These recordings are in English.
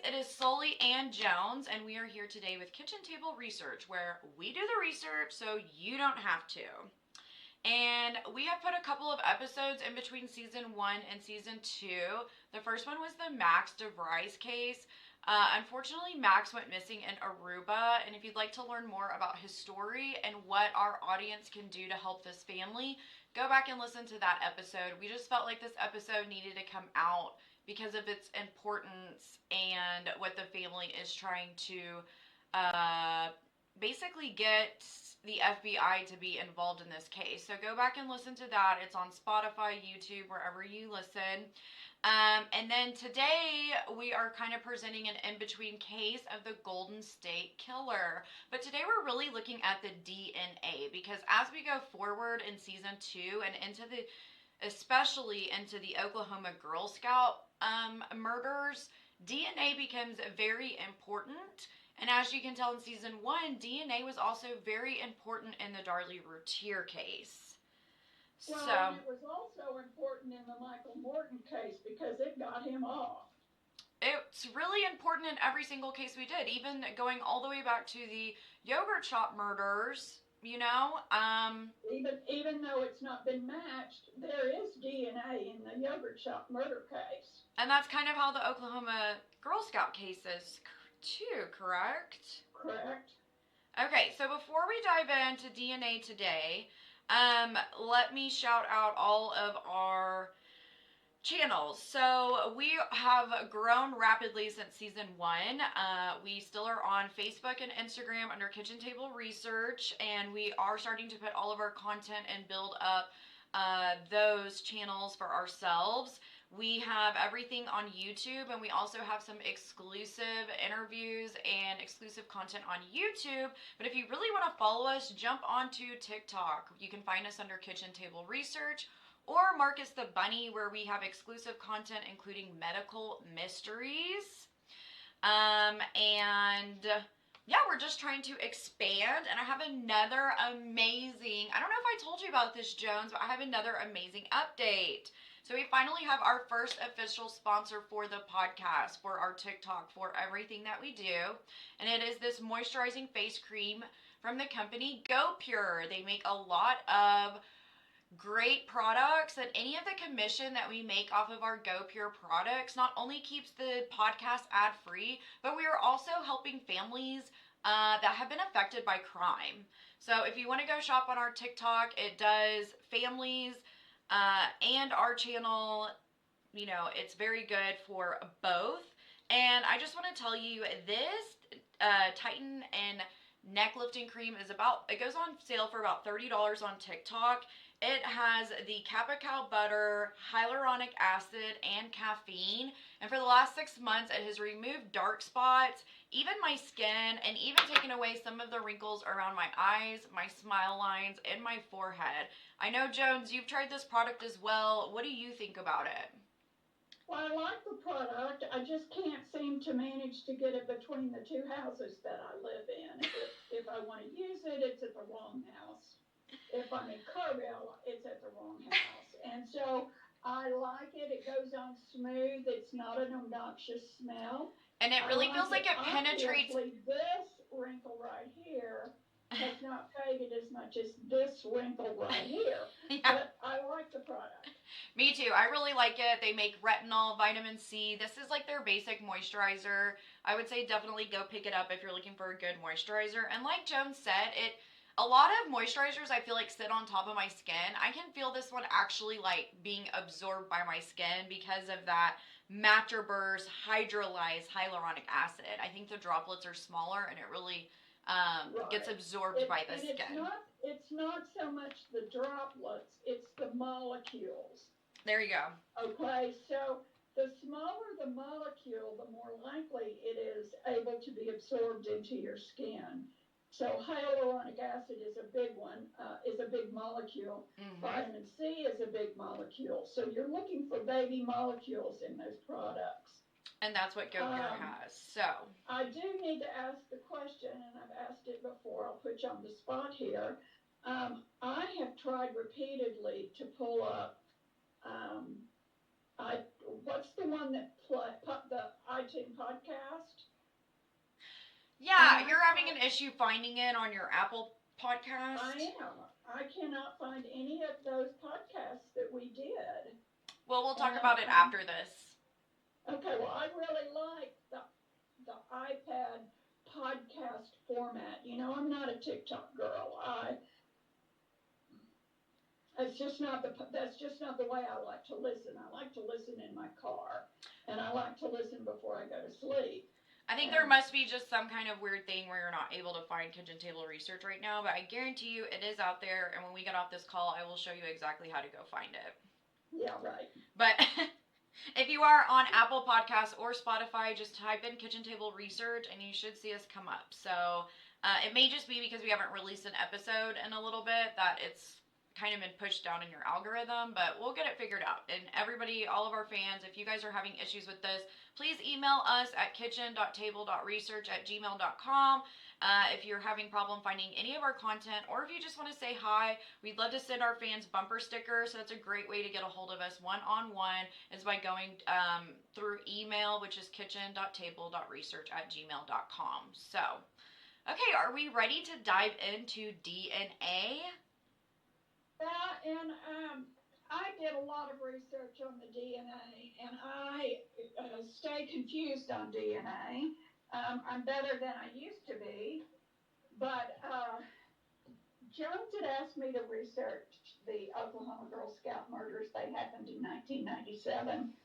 it is Sully and Jones, and we are here today with Kitchen Table Research, where we do the research so you don't have to. And we have put a couple of episodes in between season 1 and season 2. The first one was the Max DeVries case. Unfortunately, Max went missing in Aruba, and if you'd like to learn more about his story and what our audience can do to help this family, go back and listen to that episode. We just felt like this episode needed to come out because of its importance and what the family is trying to basically get the FBI to be involved in this case. So go back and listen to that. It's on Spotify, YouTube, wherever you listen. And then today we are kind of presenting an in-between case of the Golden State Killer. But today we're really looking at the DNA, because as we go forward in season 2 and especially into the Oklahoma Girl Scout murders, DNA becomes very important. And as you can tell in season 1, DNA was also very important in the Darlie Routier case. Well, and it was also important in the Michael Morton case because it got him off. It's really important in every single case we did, even going all the way back to the yogurt shop murders, you know. Even though it's not been matched, there is DNA in the yogurt shop murder case. And that's kind of how the Oklahoma Girl Scout case is too, correct? Correct. Okay, so before we dive into DNA today, let me shout out all of our channels. So we have grown rapidly since season 1. We still are on Facebook and Instagram under Kitchen Table Research, and we are starting to put all of our content and build up those channels for ourselves. We have everything on YouTube, and we also have some exclusive interviews and exclusive content on YouTube. But if you really want to follow us, jump onto TikTok. You can find us under Kitchen Table Research or Marcus the Bunny, where we have exclusive content including medical mysteries. Yeah, we're just trying to expand, and I have another amazing, I don't know if I told you about this, Jones, but I have another amazing update. So we finally have our first official sponsor for the podcast, for our TikTok, for everything that we do, and it is this moisturizing face cream from the company GoPure. They make a lot of great products, and any of the commission that we make off of our GoPure products not only keeps the podcast ad free, but we are also helping families that have been affected by crime. So if you want to go shop on our TikTok, it does families and our channel. You know, it's very good for both. And I just want to tell you, this Titan and neck lifting cream it goes on sale for about $30 on TikTok. It has the Cacao butter, hyaluronic acid, and caffeine. And for the last 6 months, it has removed dark spots, even my skin, and even taken away some of the wrinkles around my eyes, my smile lines, and my forehead. I know, Jones, you've tried this product as well. What do you think about it? Well, I like the product. I just can't seem to manage to get it between the two houses that I live in. If I want to use it, it's at the wrong house. If I'm in Carville, it's at the wrong house. And so I like it. It goes on smooth. It's not an obnoxious smell. And it really feels like it penetrates. Obviously, this wrinkle right here has not faded as much as this wrinkle right here. Yeah. But I like the product. Me too. I really like it. They make retinol, vitamin C. This is like their basic moisturizer. I would say definitely go pick it up if you're looking for a good moisturizer. And like Joan said, a lot of moisturizers I feel like sit on top of my skin. I can feel this one actually like being absorbed by my skin because of that Masterburst hydrolyzed hyaluronic acid. I think the droplets are smaller, and it really gets absorbed by the skin. It's not so much the droplets, it's the molecules. There you go. Okay, so the smaller the molecule, the more likely it is able to be absorbed into your skin. So hyaluronic acid is a big one, is a big molecule. Mm-hmm. Vitamin C is a big molecule. So you're looking for baby molecules in those products. And that's what GoPure has. So I do need to ask the question, and I've asked it before. I'll put you on the spot here. I have tried repeatedly to pull up. I what's the one that the iTunes podcast? Yeah, you're having an issue finding it on your Apple podcast. I am. I cannot find any of those podcasts that we did. Well, we'll talk about it after this. Okay, well, I really like the iPad podcast format. You know, I'm not a TikTok girl. That's just not the way I like to listen. I like to listen in my car, and I like to listen before I go to sleep. I think there must be just some kind of weird thing where you're not able to find kitchen table research right now, but I guarantee you it is out there, and when we get off this call, I will show you exactly how to go find it. Yeah, right. But if you are on Apple Podcasts or Spotify, just type in kitchen table research, and you should see us come up. So it may just be because we haven't released an episode in a little bit that it's kind of been pushed down in your algorithm, but we'll get it figured out. And everybody, all of our fans, if you guys are having issues with this, please email us at kitchen.table.research@gmail.com. If you're having problem finding any of our content, or if you just want to say hi, we'd love to send our fans bumper stickers. So that's a great way to get a hold of us one-on-one is by going through email, which is kitchen.table.research@gmail.com. So, okay, are we ready to dive into DNA? Yeah, and I did a lot of research on the DNA, and I stay confused on DNA. I'm better than I used to be, but Jones had asked me to research the Oklahoma Girl Scout murders. They happened in 1997.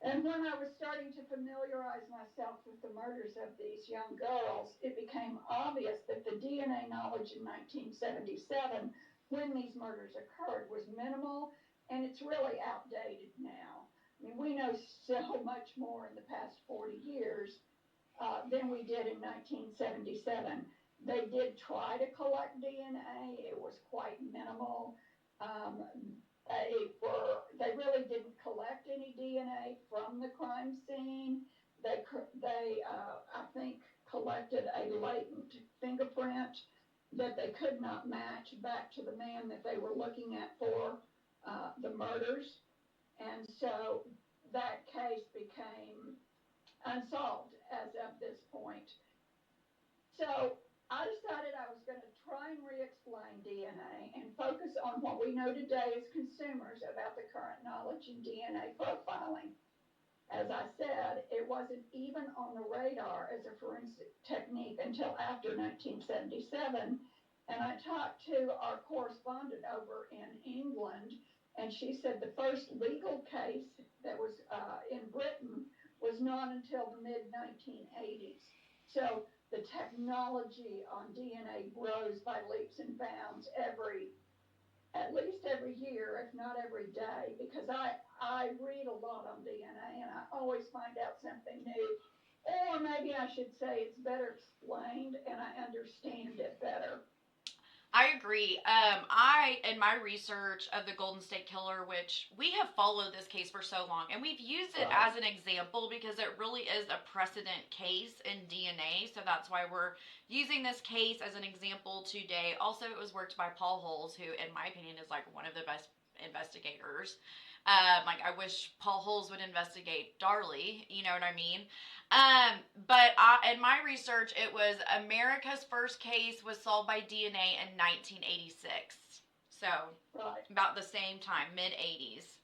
And when I was starting to familiarize myself with the murders of these young girls, it became obvious that the DNA knowledge in 1977, when these murders occurred, was minimal, and it's really outdated now. I mean, we know so much more in the past 40 years than we did in 1977. They did try to collect DNA. It was quite minimal. They really didn't collect any DNA from the crime scene. They I think, collected a latent fingerprint that they could not match back to the man that they were looking at for the murders. And so that case became unsolved as of this point. So I decided I was going to try and re-explain DNA and focus on what we know today as consumers about the current knowledge in DNA profiling. As I said, it wasn't even on the radar as a forensic technique until after 1977. And I talked to our correspondent over in England, and she said the first legal case that was in Britain was not until the mid-1980s. So the technology on DNA grows by leaps and bounds at least every year, if not every day, because I read a lot on DNA and I always find out something new. Or maybe I should say it's better explained and I understand it better. I agree. In my research of the Golden State Killer, which we have followed this case for so long, and we've used it as an example because it really is a precedent case in DNA, so that's why we're using this case as an example today. Also, it was worked by Paul Holes, who, in my opinion, is like one of the best investigators. I wish Paul Holes would investigate Darley, you know what I mean? But in my research, it was America's first case was solved by DNA in 1986. So, about the same time, mid-80s.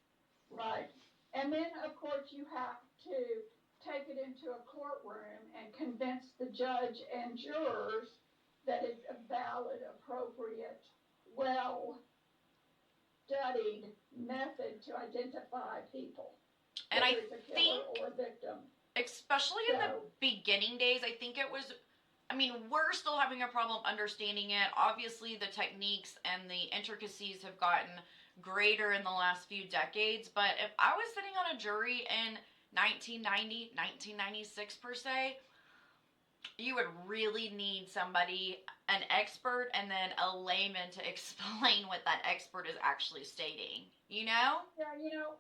Right. And then, of course, you have to take it into a courtroom and convince the judge and jurors that it's a valid, appropriate, well-studied method to identify people. And I think, or a victim. Especially in the beginning days, I think it was, we're still having a problem understanding it. Obviously, the techniques and the intricacies have gotten greater in the last few decades. But if I was sitting on a jury in 1990, 1996 per se, you would really need somebody, an expert, and then a layman to explain what that expert is actually stating. You know? Yeah,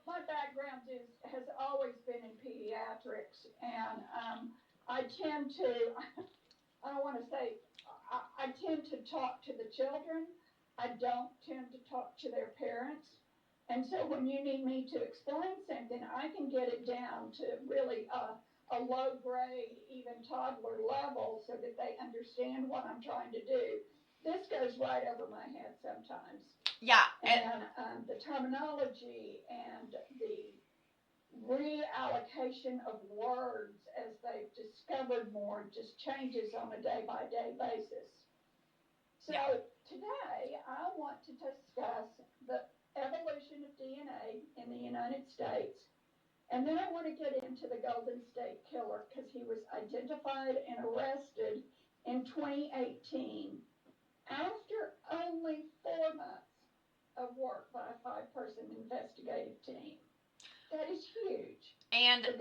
my background has always been in pediatrics, and I tend to, I don't want to say, I tend to talk to the children. I don't tend to talk to their parents. And so when you need me to explain something, I can get it down to really a low grade, even toddler level so that they understand what I'm trying to do. This goes right over my head sometimes. Yeah. And the terminology and the reallocation of words as they've discovered more just changes on a day-by-day basis. So today I want to discuss the evolution of DNA in the United States, and then I want to get into the Golden State Killer because he was identified and arrested in 2018 after only 4 months of work by a 5-person investigative team. That is huge. And the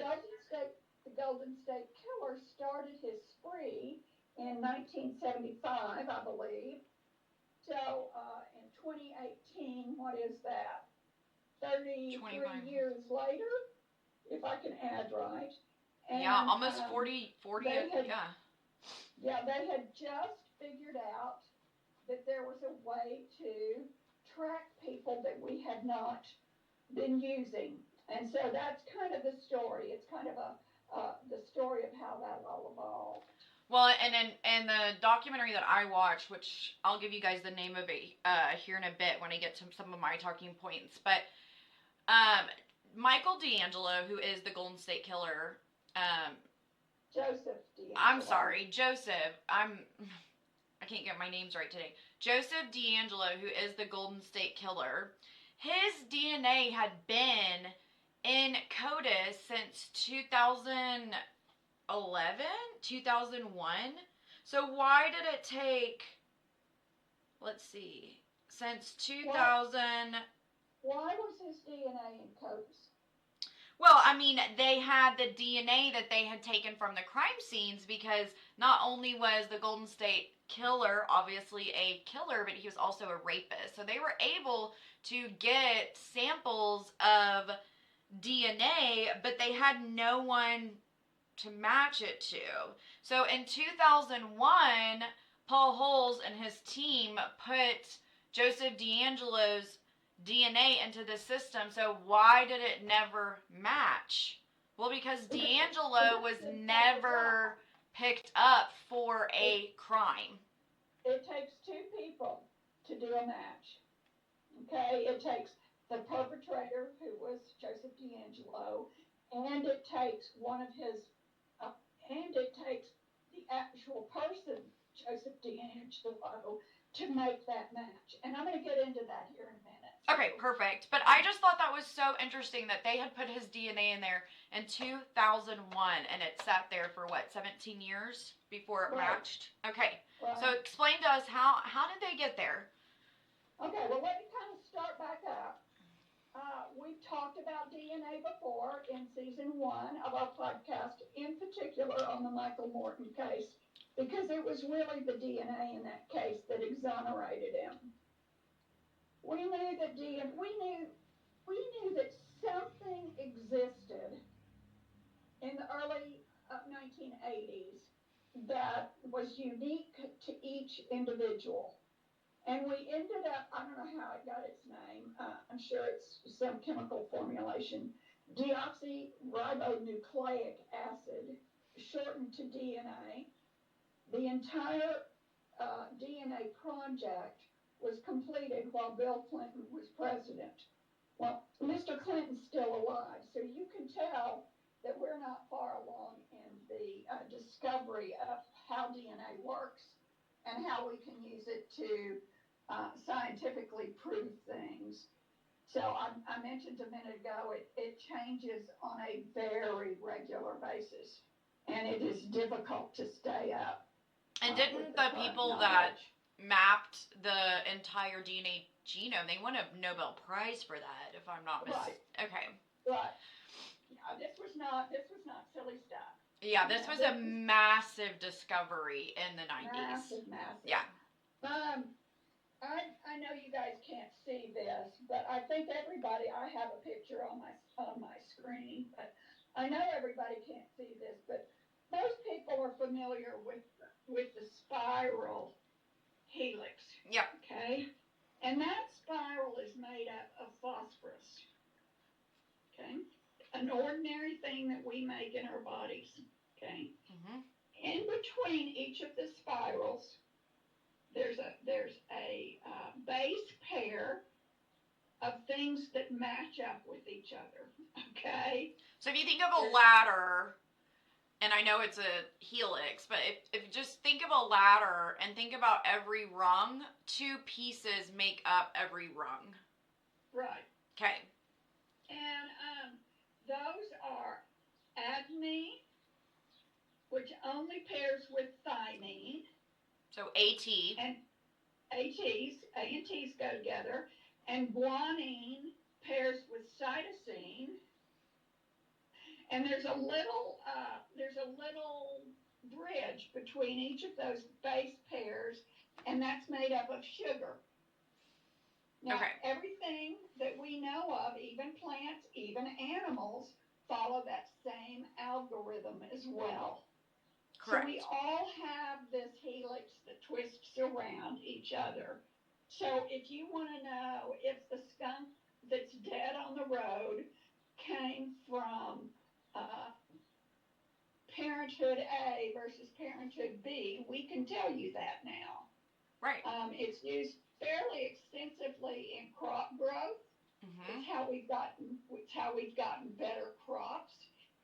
Golden State Killer started his spree in 1975, I believe. So in 2018, what is that? 33 25 years later, if I can add right. And, yeah, almost 40 they had, yeah. Yeah, they had just figured out that there was a way to track people that we had not been using. And so that's kind of the story. It's kind of the story of how that all evolved. Well, and the documentary that I watched, which I'll give you guys the name of it here in a bit when I get to some of my talking points, but Michael DeAngelo, who is the Golden State Killer, Joseph DeAngelo. I'm sorry, Joseph. I can't get my names right today. Joseph DeAngelo, who is the Golden State Killer, his DNA had been in CODIS since 2011, 2001. So why did it take, let's see, since 2000... Why was his DNA in CODIS? Well, I mean, they had the DNA that they had taken from the crime scenes because not only was the Golden State Killer obviously a killer, but he was also a rapist. So they were able to get samples of DNA, but they had no one to match it to. So in 2001, Paul Holes and his team put Joseph DeAngelo's DNA into the system. So why did it never match? Well, because DeAngelo was never picked up for a crime. It takes 2 people to do a match. Okay, it takes the perpetrator, who was Joseph DeAngelo, and it takes one of his, and it takes the actual person, Joseph DeAngelo, to make that match. And I'm going to get into that here in a minute. Okay, perfect. But I just thought that was so interesting that they had put his DNA in there in 2001, and it sat there for, 17 years before it matched? Okay, so explain to us, how did they get there? Okay, well, let me kind of start back up. We've talked about DNA before in season 1 of our podcast, in particular on the Michael Morton case, because it was really the DNA in that case that exonerated him. We knew that something existed in the early 1980s that was unique to each individual. And we ended up, I don't know how it got its name, I'm sure it's some chemical formulation, deoxyribonucleic acid, shortened to DNA. The entire DNA project was completed while Bill Clinton was president. Well, Mr. Clinton's still alive, so you can tell that we're not far along in the discovery of how DNA works and how we can use it to scientifically prove things. So I mentioned a minute ago, it changes on a very regular basis, and it is difficult to stay up. And didn't the people that mapped the entire DNA genome, they won a Nobel Prize for that, if I'm not mistaken? Right. Okay. Right. Yeah, this was not silly stuff. Yeah, this was a massive discovery in the 90s. Massive. Yeah. I know you guys can't see this, but I think everybody, I have a picture on my screen, but I know everybody can't see this, but most people are familiar with the spiral helix. Yep. Okay. And that spiral is made up of phosphorus. Okay? An ordinary thing that we make in our bodies. Okay? Mm-hmm. In between each of the spirals, there's a base pair of things that match up with each other. Okay? So if you think of a ladder, and I know it's a helix, but if you just think of a ladder and think about every rung, two pieces make up every rung. Right. Okay. And those are adenine, which only pairs with thymine. So AT. And ATs, A and T's go together. And guanine pairs with cytosine. And there's a little bridge between each of those base pairs, and that's made up of sugar. Now, okay. Everything that we know of, even plants, even animals, follow that same algorithm as well. Correct. So we all have this helix that twists around each other. So if you want to know if the skunk that's dead on the road came from parenthood A versus parenthood B, we can tell you that now. Right. It's used fairly extensively in crop growth. Mm-hmm. It's how we've gotten better crops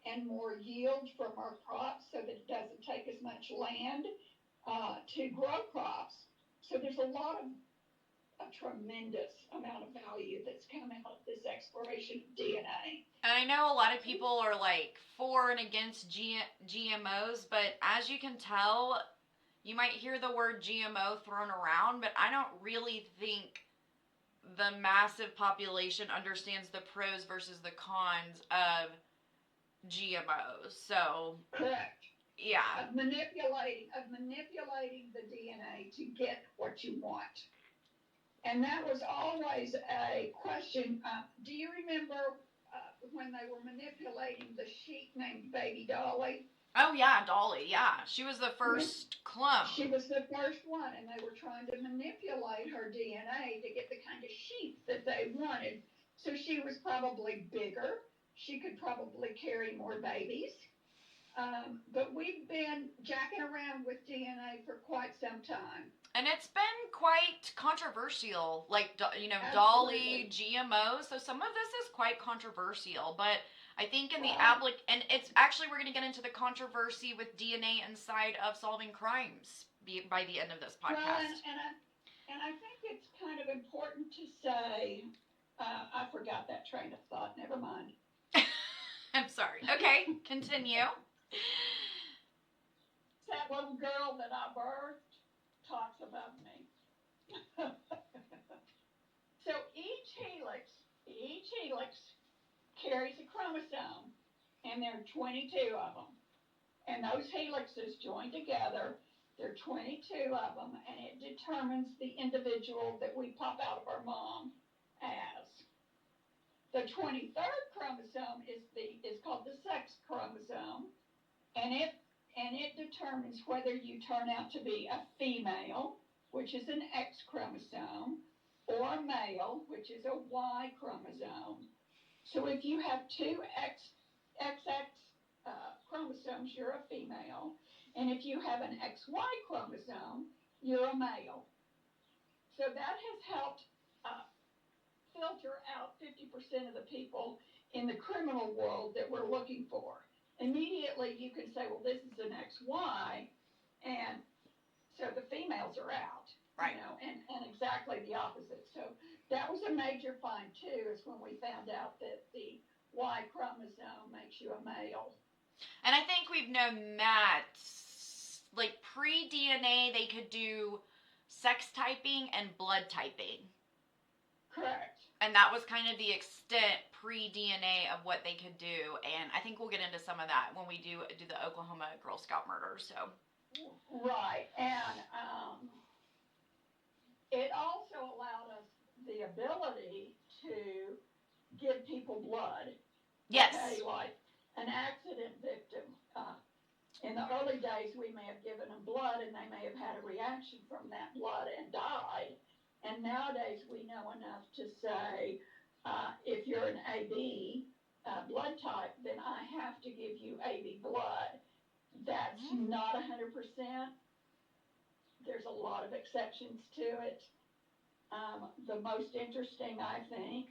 and more yield from our crops, so that it doesn't take as much land to grow crops. So there's a tremendous amount of value that's come out of this exploration of DNA. And I know a lot of people are like for and against GMOs, but as you can tell, you might hear the word GMO thrown around, but I don't really think the massive population understands the pros versus the cons of GMOs. So correct. Yeah. Of manipulating the DNA to get what you want. And that was always a question. Do you remember when they were manipulating the sheep named Baby Dolly? Oh, yeah, Dolly, yeah. She was the first clone. She was the first one, and they were trying to manipulate her DNA to get the kind of sheep that they wanted. So she was probably bigger. She could probably carry more babies. But we've been jacking around with DNA for quite some time. And it's been quite controversial, like, Absolutely. Dolly, GMOs. So some of this is quite controversial, but I think in the and it's actually, we're going to get into the controversy with DNA inside of solving crimes by the end of this podcast. Well, and I think it's kind of important to say, I forgot that train of thought. Never mind. I'm sorry. Okay, continue. That little girl that I birthed talks about me. So each helix carries a chromosome, and there are 22 of them. And those helixes join together. There are 22 of them, and it determines the individual that we pop out of our mom as. The 23rd chromosome is called the sex chromosome, and it determines whether you turn out to be a female, which is an X chromosome, or a male, which is a Y chromosome. So if you have two XX chromosomes, you're a female, and if you have an XY chromosome, you're a male. So that has helped filter out 50% of the people in the criminal world that we're looking for. Immediately you can say, well, this is an XY, and so the females are out. Right. And exactly the opposite. So that was a major find too, is when we found out that the Y chromosome makes you a male. And I think we've known that, like, pre-DNA, they could do sex typing and blood typing. Correct. And that was kind of the extent pre-DNA of what they could do. And I think we'll get into some of that when we do the Oklahoma Girl Scout murder. So. Right. And it also allowed us the ability to give people blood. Yes. Okay, like an accident victim. In the early days, we may have given them blood, and they may have had a reaction from that blood and died. And nowadays we know enough to say, if you're an AB blood type, then I have to give you AB blood. That's not 100%. There's a lot of exceptions to it. The most interesting, I think,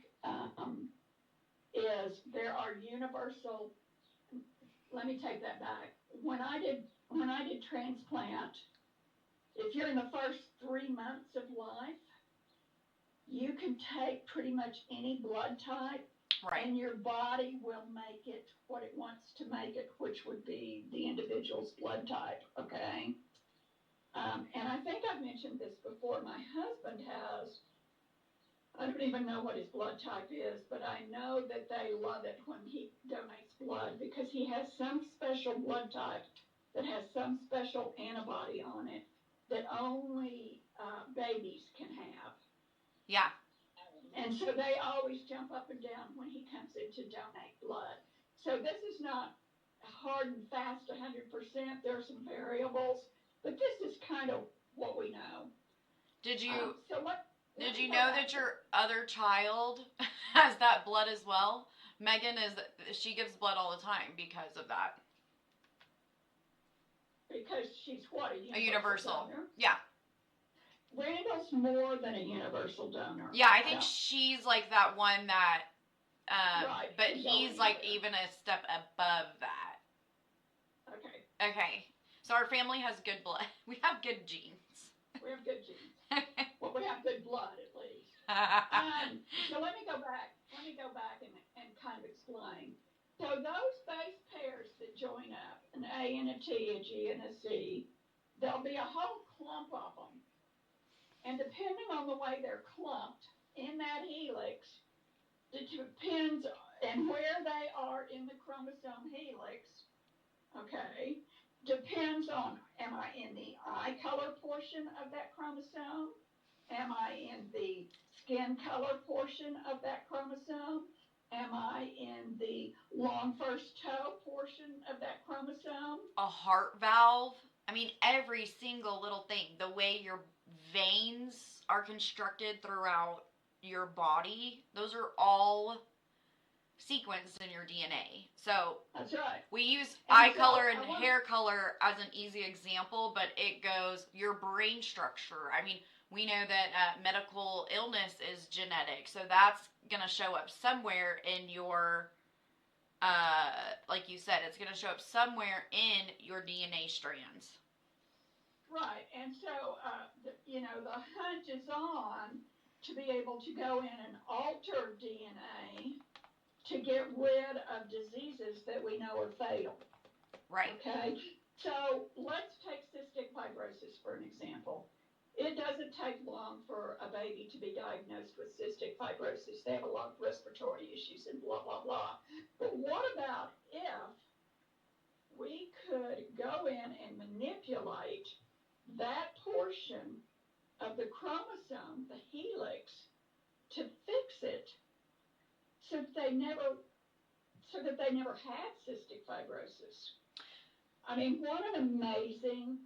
is there are universal. Let me take that back. When I did transplant, if you're in the first 3 months of life, you can take pretty much any blood type, Right. and your body will make it what it wants to make it, which would be the individual's blood type, okay? And I think I've mentioned this before. My husband has, I don't even know what his blood type is, but I know that they love it when he donates blood because he has some special blood type that has some special antibody on it that only babies can have. Yeah. And so they always jump up and down when he comes in to donate blood. So this is not hard and fast 100%. There are some variables, but this is kind of what we know. Did you Did you know that your other child has that blood as well? Megan she gives blood all the time because of that. Because she's what, a universal donor? Yeah. Randall's more than a universal donor. Yeah, I think she's like that one that, right. But he's like even a step above that. Okay. Okay. So our family has good blood. We have good genes. We have good genes. Well, we have good blood at least. So let me go back. And kind of explain. So those base pairs that join up, an A and a T, a G and a C, there'll be a whole clump of them. And depending on the way they're clumped in that helix, it depends on where they are in the chromosome helix, okay, depends on, am I in the eye color portion of that chromosome? Am I in the skin color portion of that chromosome? Am I in the long first toe portion of that chromosome? A heart valve. I mean, every single little thing. The way your veins are constructed throughout your body, those are all sequenced in your DNA. So that's right. We use eye color and hair color as an easy example, but it goes your brain structure. I mean, we know that medical illness is genetic, so that's going to show up somewhere in your, like you said, it's going to show up somewhere in your DNA strands. Right, and so, the hunt is on to be able to go in and alter DNA to get rid of diseases that we know are fatal. Right. Okay, so let's take cystic fibrosis for an example. It doesn't take long for a baby to be diagnosed with cystic fibrosis. They have a lot of respiratory issues and blah, blah, blah. But what about if we could go in and manipulate that portion of the chromosome, the helix, to fix it so that they never had cystic fibrosis? I mean, what an amazing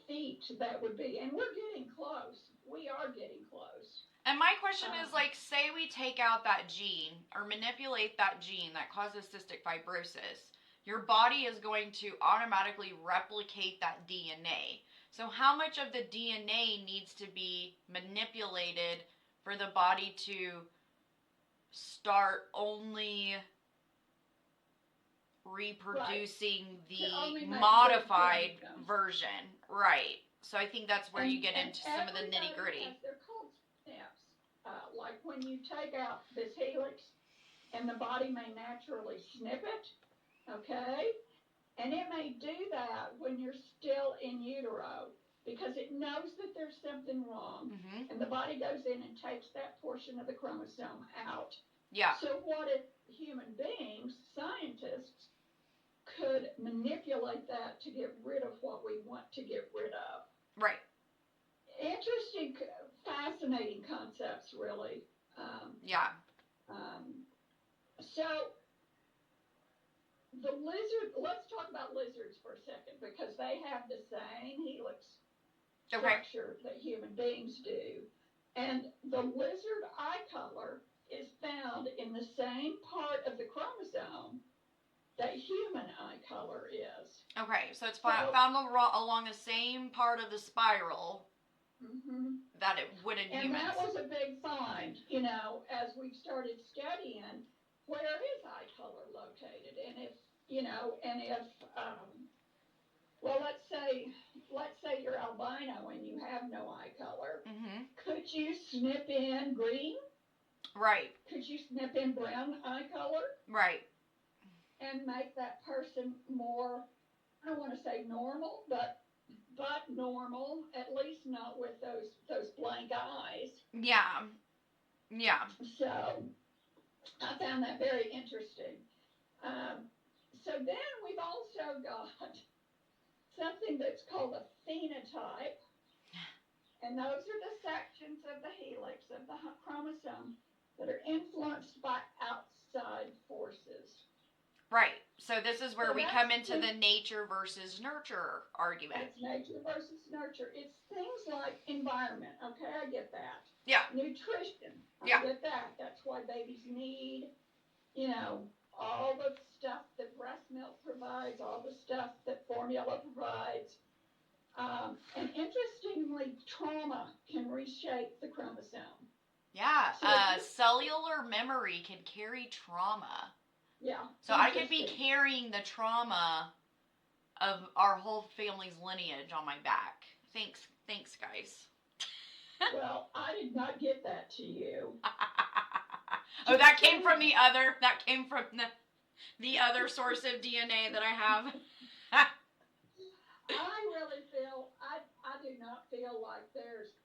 feat that would be. And we're getting close. We are getting close. And my question is, like, say we take out that gene or manipulate that gene that causes cystic fibrosis. Your body is going to automatically replicate that DNA. So how much of the DNA needs to be manipulated for the body to start only reproducing the modified version? Right. So I think that's where you get into some of the nitty-gritty. They're called SNPs. Like when you take out this helix and the body may naturally snip it, okay? And it may do that when you're still in utero because it knows that there's something wrong. Mm-hmm. And the body goes in and takes that portion of the chromosome out. Yeah. So what if human beings, scientists, could manipulate that to get rid of what we want to get rid of? Right. Interesting, fascinating concepts, really. Yeah. So the lizard, let's talk about lizards for a second because they have the same helix structure that human beings do. And the lizard eye color is found in the same part of the chromosome that human eye color is. Okay, so it's found along the same part of the spiral that it would in humans. And that was a big find, as we started studying where is eye color located, and well, let's say you're albino and you have no eye color. Could you snip in green? Right. Could you snip in brown eye color? Right. And make that person more, I don't want to say normal, but normal, at least not with those blank eyes. Yeah. Yeah. So I found that very interesting. So then we've also got something that's called a phenotype, and those are the sections of the helix of the chromosome that are influenced by outside forces. Right. So this is where we come into the nature versus nurture argument. It's nature versus nurture. It's things like environment. Okay, I get that. Yeah. Nutrition. I get that. That's why babies need, all the stuff that breast milk provides, all the stuff that formula provides. And interestingly, trauma can reshape the chromosome. Yeah. Cellular memory can carry trauma. Yeah. So I could be carrying the trauma of our whole family's lineage on my back. Thanks, guys. Well, I did not get that to you. Oh, that came from the other source of DNA that I have. I really feel, I do not feel like there's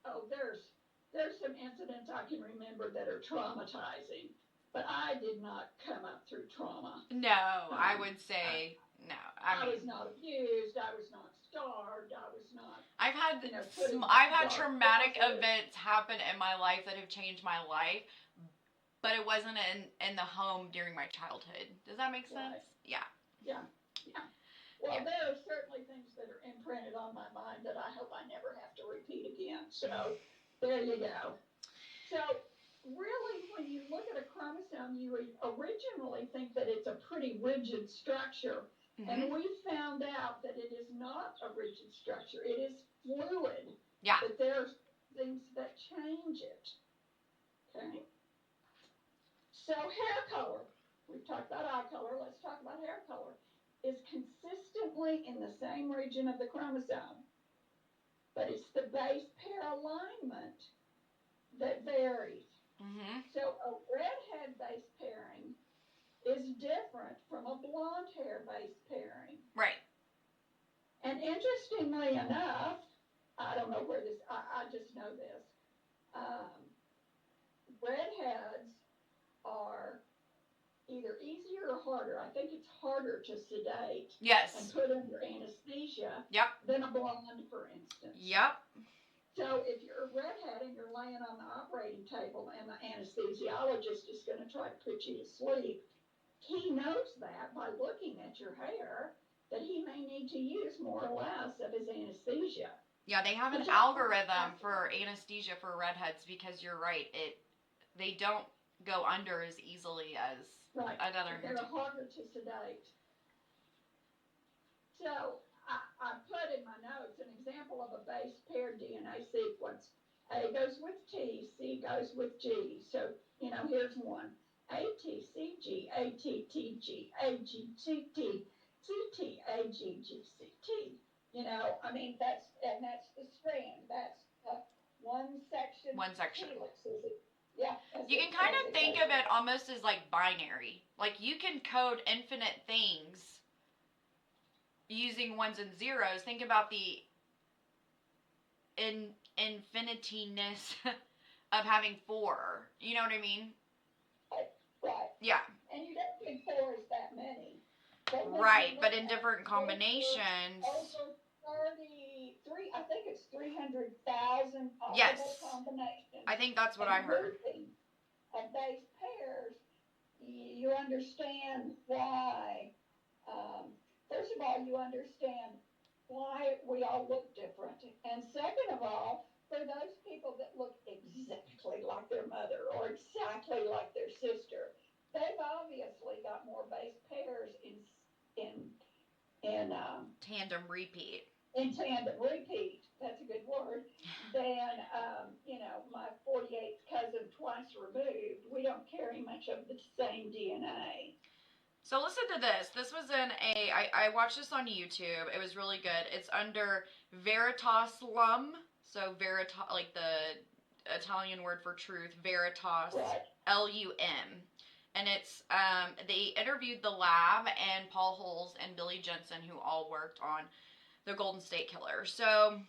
some incidents I can remember that are traumatizing. But I did not come up through trauma. No, I would say no. I was not abused. I was not starved. I was not. I've had traumatic events happen in my life that have changed my life, but it wasn't in the home during my childhood. Does that make sense? Right. Yeah. Yeah. Well, there are certainly things that are imprinted on my mind that I hope I never have to repeat again. So there you go. So really, when you look at a chromosome, you originally think that it's a pretty rigid structure. And we found out that it is not a rigid structure. It is fluid. Yeah. But there's things that change it. Okay? So hair color. We've talked about eye color. Let's talk about hair color. Is consistently in the same region of the chromosome. But it's the base pair alignment that varies. So a redhead base pairing is different from a blonde hair base pairing. Right. And interestingly enough, I don't know where this, I just know this. Redheads are either easier or harder. I think it's harder to sedate. Yes. And put under anesthesia. Yep. Than a blonde, for instance. Yep. So if you're a redhead and you're laying on the operating table and the anesthesiologist is going to try to put you to sleep, he knows that by looking at your hair that he may need to use more or less of his anesthesia. Yeah, they have an algorithm for anesthesia for redheads because you're right. They don't go under as easily as another. They're harder to sedate. So I put in my notes an example of a base pair DNA sequence. A goes with T, C goes with G. So, here's one. ATCG, ATTG, AGTT, TT, AGGCT. That's the strand. That's one section. One section. Helix, is it? Yeah. You can kind of think of it almost as like binary. Like you can code infinite things using ones and zeros. Think about the infinityness of having 4. You know what I mean? Right. Yeah. And you don't think 4 is that many. But in different combinations. Over 33, I think it's 300,000 possible combinations. I think that's what I heard. Of base pairs, you understand why. First of all, you understand why we all look different. And second of all, for those people that look exactly repeat. In tandem repeat, that's a good word, than, my 48th cousin twice removed. We don't carry much of the same DNA. So listen to this. This was I watched this on YouTube. It was really good. It's under Veritas-Lum. So Veritas, like the Italian word for truth, Veritas, Right. Lum. And it's, they interviewed the lab and Paul Holes and Billy Jensen, who all worked on the Golden State Killer. So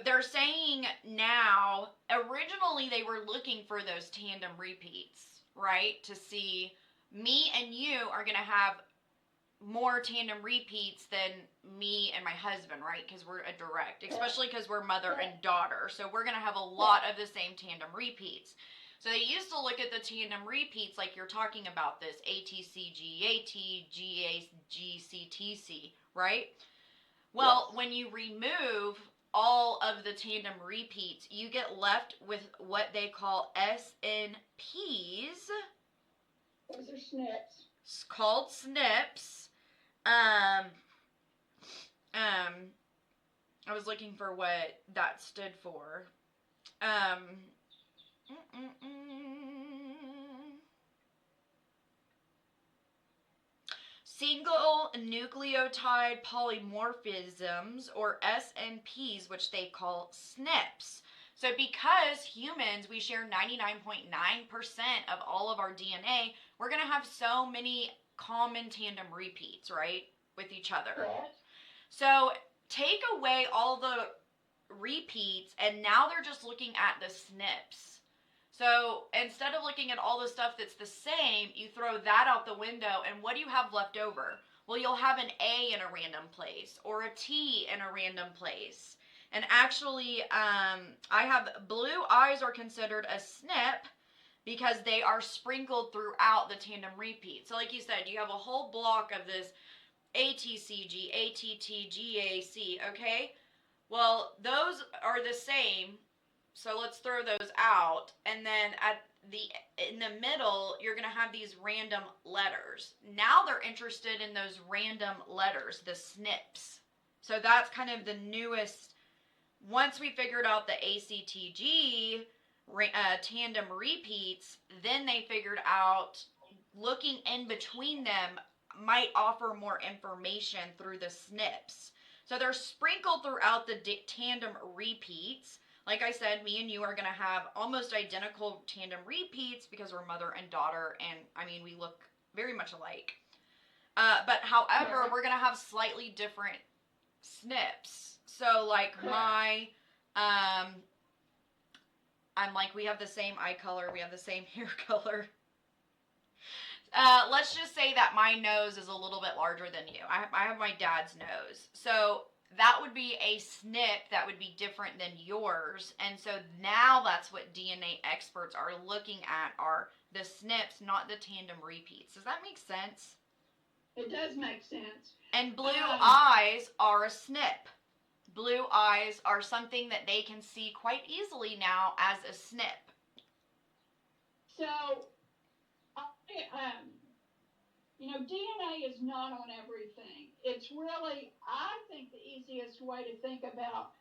they're saying now, originally they were looking for those tandem repeats, right? To see, me and you are going to have more tandem repeats than me and my husband, right? Because we're a direct, especially because we're mother and daughter. So we're going to have a lot of the same tandem repeats. So they used to look at the tandem repeats like you're talking about this ATCG, GAGCTC, right? Well, Yes. when you remove all of the tandem repeats, you get left with what they call SNPs. Those are SNPs. It's called SNPs. I was looking for what that stood for. Single nucleotide polymorphisms, or SNPs, which they call SNPs. So because humans, we share 99.9% of all of our DNA, we're going to have so many common tandem repeats, right, with each other. Yes. So take away all the repeats, and now they're just looking at the SNPs. So instead of looking at all the stuff that's the same, you throw that out the window, and what do you have left over? Well, you'll have an A in a random place, or a T in a random place. And actually, I have blue eyes are considered a SNP because they are sprinkled throughout the tandem repeat. So like you said, you have a whole block of this ATCG, ATTGAC, okay? Well, those are the same, so let's throw those out. And then in the middle, you're going to have these random letters. Now they're interested in those random letters, the SNPs. So that's kind of the newest. Once we figured out the ACTG tandem repeats, then they figured out looking in between them might offer more information through the SNPs. So they're sprinkled throughout the tandem repeats. Like I said, me and you are going to have almost identical tandem repeats because we're mother and daughter, and I mean, we look very much alike. But however, we're going to have slightly different SNPs. So like I'm like, we have the same eye color, we have the same hair color. Let's just say that my nose is a little bit larger than you. I have my dad's nose. So that would be a SNP that would be different than yours. And so now that's what DNA experts are looking at, are the SNPs, not the tandem repeats. Does that make sense? It does make sense. And blue eyes are a SNP. Blue eyes are something that they can see quite easily now as a SNP. So, DNA is not on everything. It's really, I think, the easiest way to think about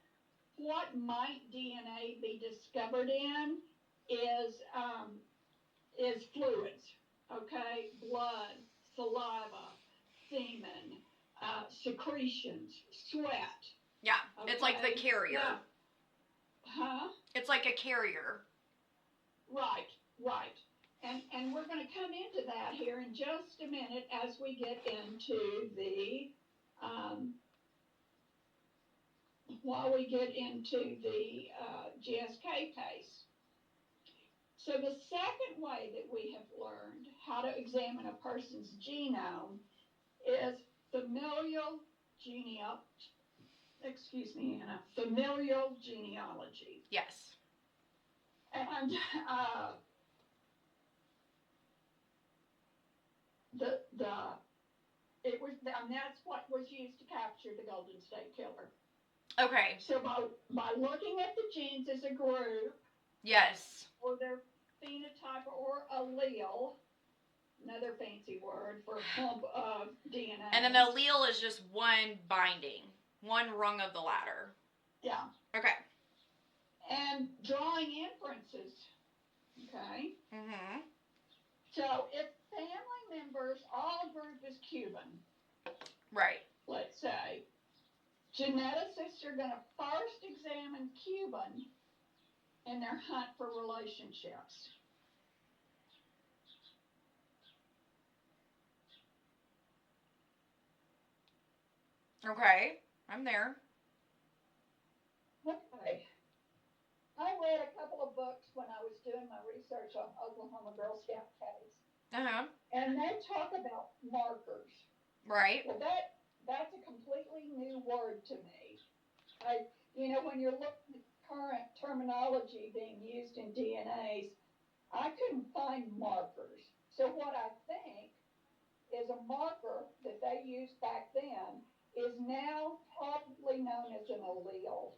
what might DNA be discovered in is fluids, okay? Blood, saliva, semen, secretions, sweat. Yeah, okay? It's like the carrier. Yeah. Huh? It's like a carrier. Right. And we're going to come into that here in just a minute as we get into the, GSK case. So the second way that we have learned how to examine a person's genome is familial genealogy. Yes. And that's what was used to capture the Golden State Killer. Okay. So by looking at the genes as a group, yes, or their phenotype or allele, another fancy word for a clump of DNA. And an allele is just one binding, one rung of the ladder. Yeah. Okay. And drawing inferences. Okay. Mm-hmm. So if family members all group as Cuban, right, let's say, geneticists are going to first examine Cuban in their hunt for relationships. Okay, I'm there. Okay. I read a couple of books when I was doing my research on Oklahoma Girl Scout case. Uh-huh. And they talk about markers. Right. Well, that's a completely new word to me. When you're looking at current terminology being used in DNAs, I couldn't find markers. So what I think is a marker that they used back then is now probably known as an allele.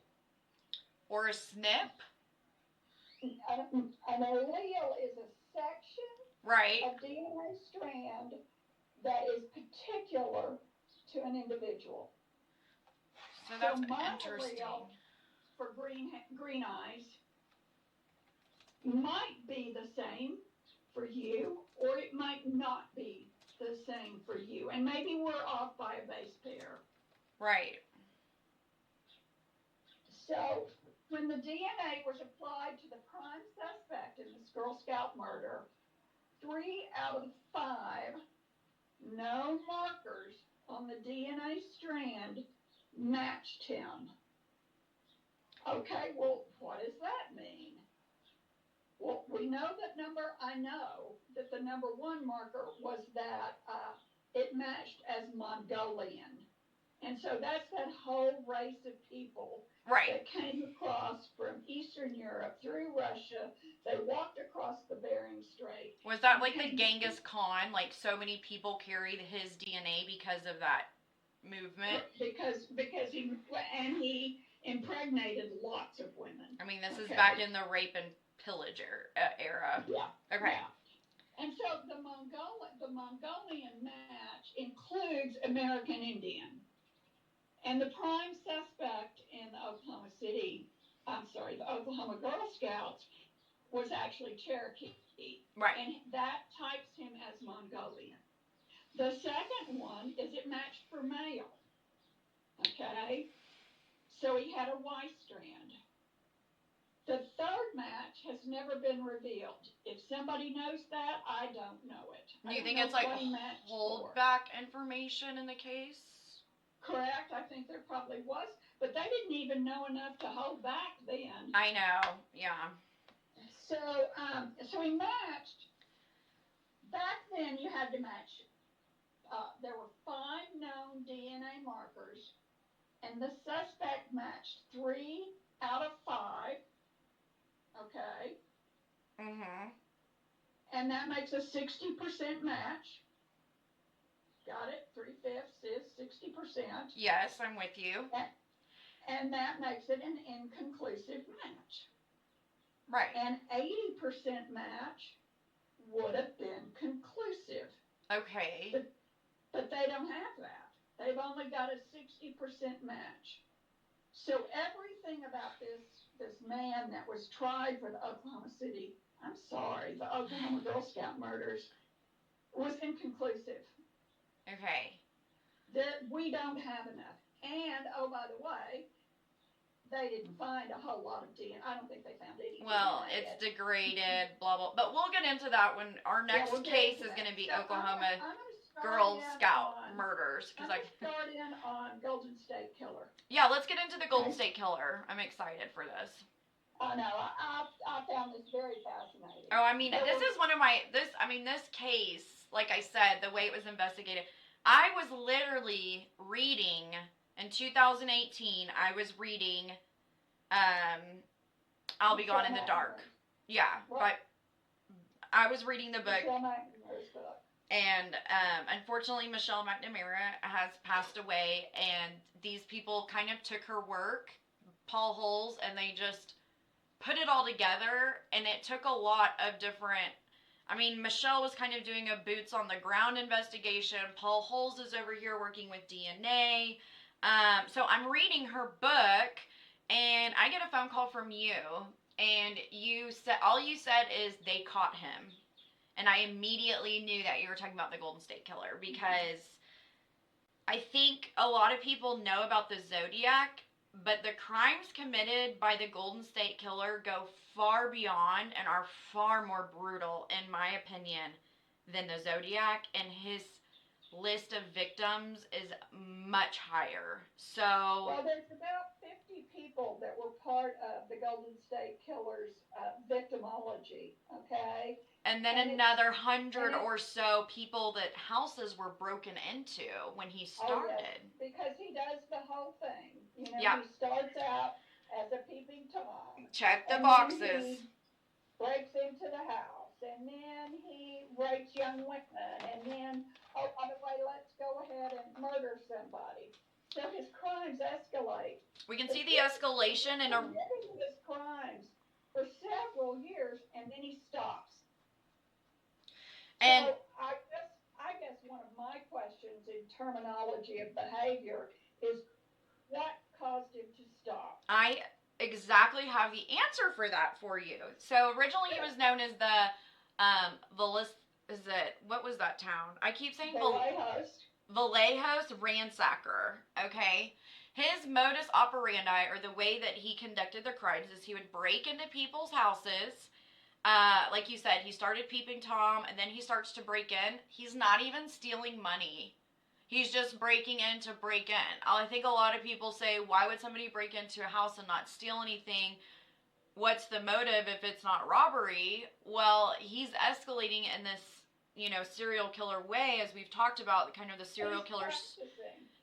Or a snip? An allele is a section right. of DNA strand that is particular to an individual. So that's my interesting. allele for green eyes might be the same for you, or it might not be the same for you. And maybe we're off by a base pair. Right. So when the DNA was applied to the prime suspect in this Girl Scout murder, 3 out of 5 known markers on the DNA strand matched him. Okay, well, what does that mean? Well, we know that the number 1 marker was that it matched as Mongolian. And so that's that whole race of people that came across from Eastern Europe through Russia. They walked across the Bering Strait. Was that like the Genghis Khan? Like so many people carried his DNA because of that movement? Because he impregnated lots of women. I mean, this is back in the rape and pillage era. Yeah. Okay. Yeah. And so the Mongolian match includes American Indian. And the prime suspect in the Oklahoma Girl Scouts was actually Cherokee. Right. And that types him as Mongolian. The second one is it matched for male. Okay? So he had a Y strand. The third match has never been revealed. If somebody knows that, I don't know it. Do you think it's like hold back information in the case? Correct. I think there probably was. But they didn't even know enough to hold back then. I know. Yeah. So he matched. Back then you had to match. There were 5 known DNA markers. And the suspect matched 3 out of 5. Okay. Mm-hmm. And that makes a 60% match. Got it? 3/5 is 60%. Yes, I'm with you. And that makes it an inconclusive match. Right. An 80% match would have been conclusive. Okay. But they don't have that. They've only got a 60% match. So everything about this man that was tried for the Oklahoma Girl Scout murders was inconclusive. Okay. We don't have enough. And, oh, by the way, they didn't find a whole lot of DNA. I don't think they found any DNA. Well, it's degraded, blah, blah. But we'll get into that when our next case is going to be Oklahoma Girl Scout murders. I'm going to start in on Golden State Killer. Yeah, let's get into the Golden State Killer. I'm excited for this. I know. I found this very fascinating. Oh, I mean, this case, like I said, the way it was investigated, I was literally reading, in 2018, I was reading, I'll Be Gone in the Dark. Yeah, but I was reading the book. And unfortunately, Michelle McNamara has passed away, and these people kind of took her work, Paul Holes, and they just put it all together, and it took a lot of different I mean, Michelle was kind of doing a boots on the ground investigation. Paul Holes is over here working with DNA. So I'm reading her book, and I get a phone call from you, and you said all you said is they caught him, and I immediately knew that you were talking about the Golden State Killer because I think a lot of people know about the Zodiac, but the crimes committed by the Golden State Killer go far beyond and are far more brutal, in my opinion, than the Zodiac, and his list of victims is much higher. So, Well, there's about 50 people that were part of the Golden State Killer's victimology, okay? and then And another 100 or so people that houses were broken into when he started. Oh, yes, because he does the whole thing. You know, Yeah. he starts out as a peeping Tom. Check the and boxes. Then he breaks into the house, and then he rapes young women, and then, oh, by the way, let's go ahead and murder somebody. So his crimes escalate. We can see the escalation in a committing his crimes for several years, and then he stops. and So I guess one of my questions in terminology of behavior is what caused him to stop? I exactly have the answer for that for you. So originally he was known as the is it what was that town? I keep saying Vallejos Ransacker. Okay. His modus operandi, or the way that he conducted the crimes, is he would break into people's houses. Like you said, he started peeping Tom, and then he starts to break in. He's not even stealing money. He's just breaking in to break in. I think a lot of people say, why would somebody break into a house and not steal anything? What's the motive if it's not robbery? Well, he's escalating in this, serial killer way, as we've talked about, kind of the serial killers.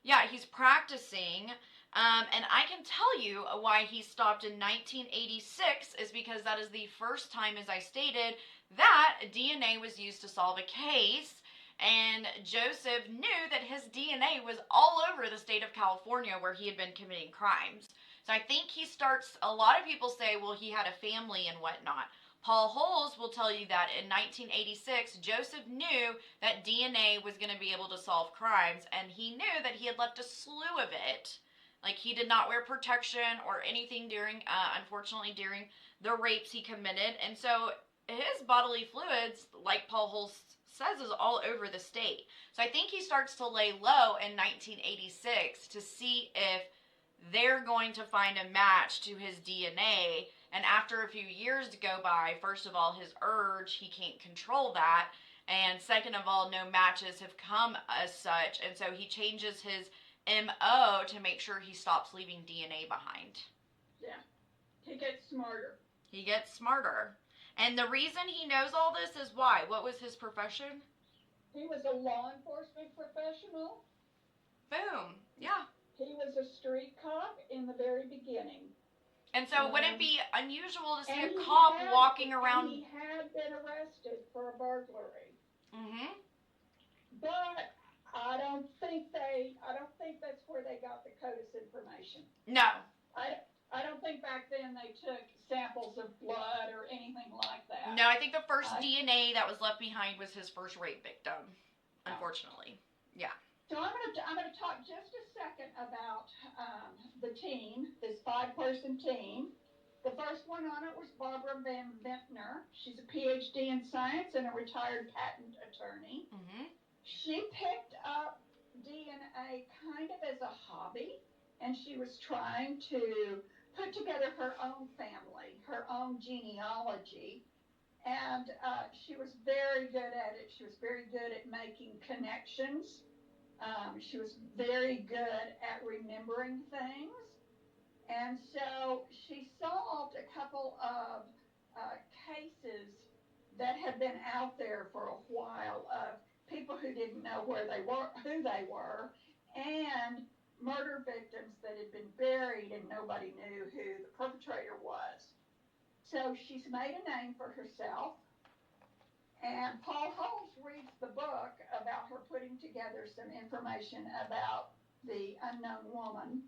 Yeah, he's practicing. And I can tell you why he stopped in 1986 is because that is the first time, as I stated, that DNA was used to solve a case. And Joseph knew that his DNA was all over the state of California where he had been committing crimes. So I think he starts, a lot of people say, well, he had a family and whatnot. Paul Holes will tell you that in 1986, Joseph knew that DNA was going to be able to solve crimes, and he knew that he had left a slew of it. Like, he did not wear protection or anything during, unfortunately, during the rapes he committed. And so his bodily fluids, like Paul Holes says, is all over the state. So I think he starts to lay low in 1986 to see if they're going to find a match to his DNA. And after a few years go by, first of all, his urge, he can't control that. And second of all, no matches have come as such. And so he changes his MO to make sure he stops leaving DNA behind. Yeah. He gets smarter. He gets smarter. And the reason he knows all this is why? What was his profession? He was a law enforcement professional. Boom. Yeah. He was a street cop in the very beginning. And so would it be unusual to see a cop walking around? He had been arrested for a burglary. Mm-hmm. But I don't think that's where they got the CODIS information. No. I don't think back then they took samples of blood or anything like that. No, I think the first DNA that was left behind was his first rape victim, unfortunately. Yeah. So I'm gonna talk just a second about the team, this 5-person team. The first one on it was Barbara Van Ventner. She's a PhD in science and a retired patent attorney. Mm-hmm. She picked up DNA kind of as a hobby, and she was trying to put together her own family, her own genealogy, and she was very good at it. She was very good at making connections. She was very good at remembering things. And so she solved a couple of cases that had been out there for a while of people who didn't know who they were, and murder victims that had been buried and nobody knew who the perpetrator was. So she's made a name for herself. And Paul Holes reads the book about her putting together some information about the unknown woman.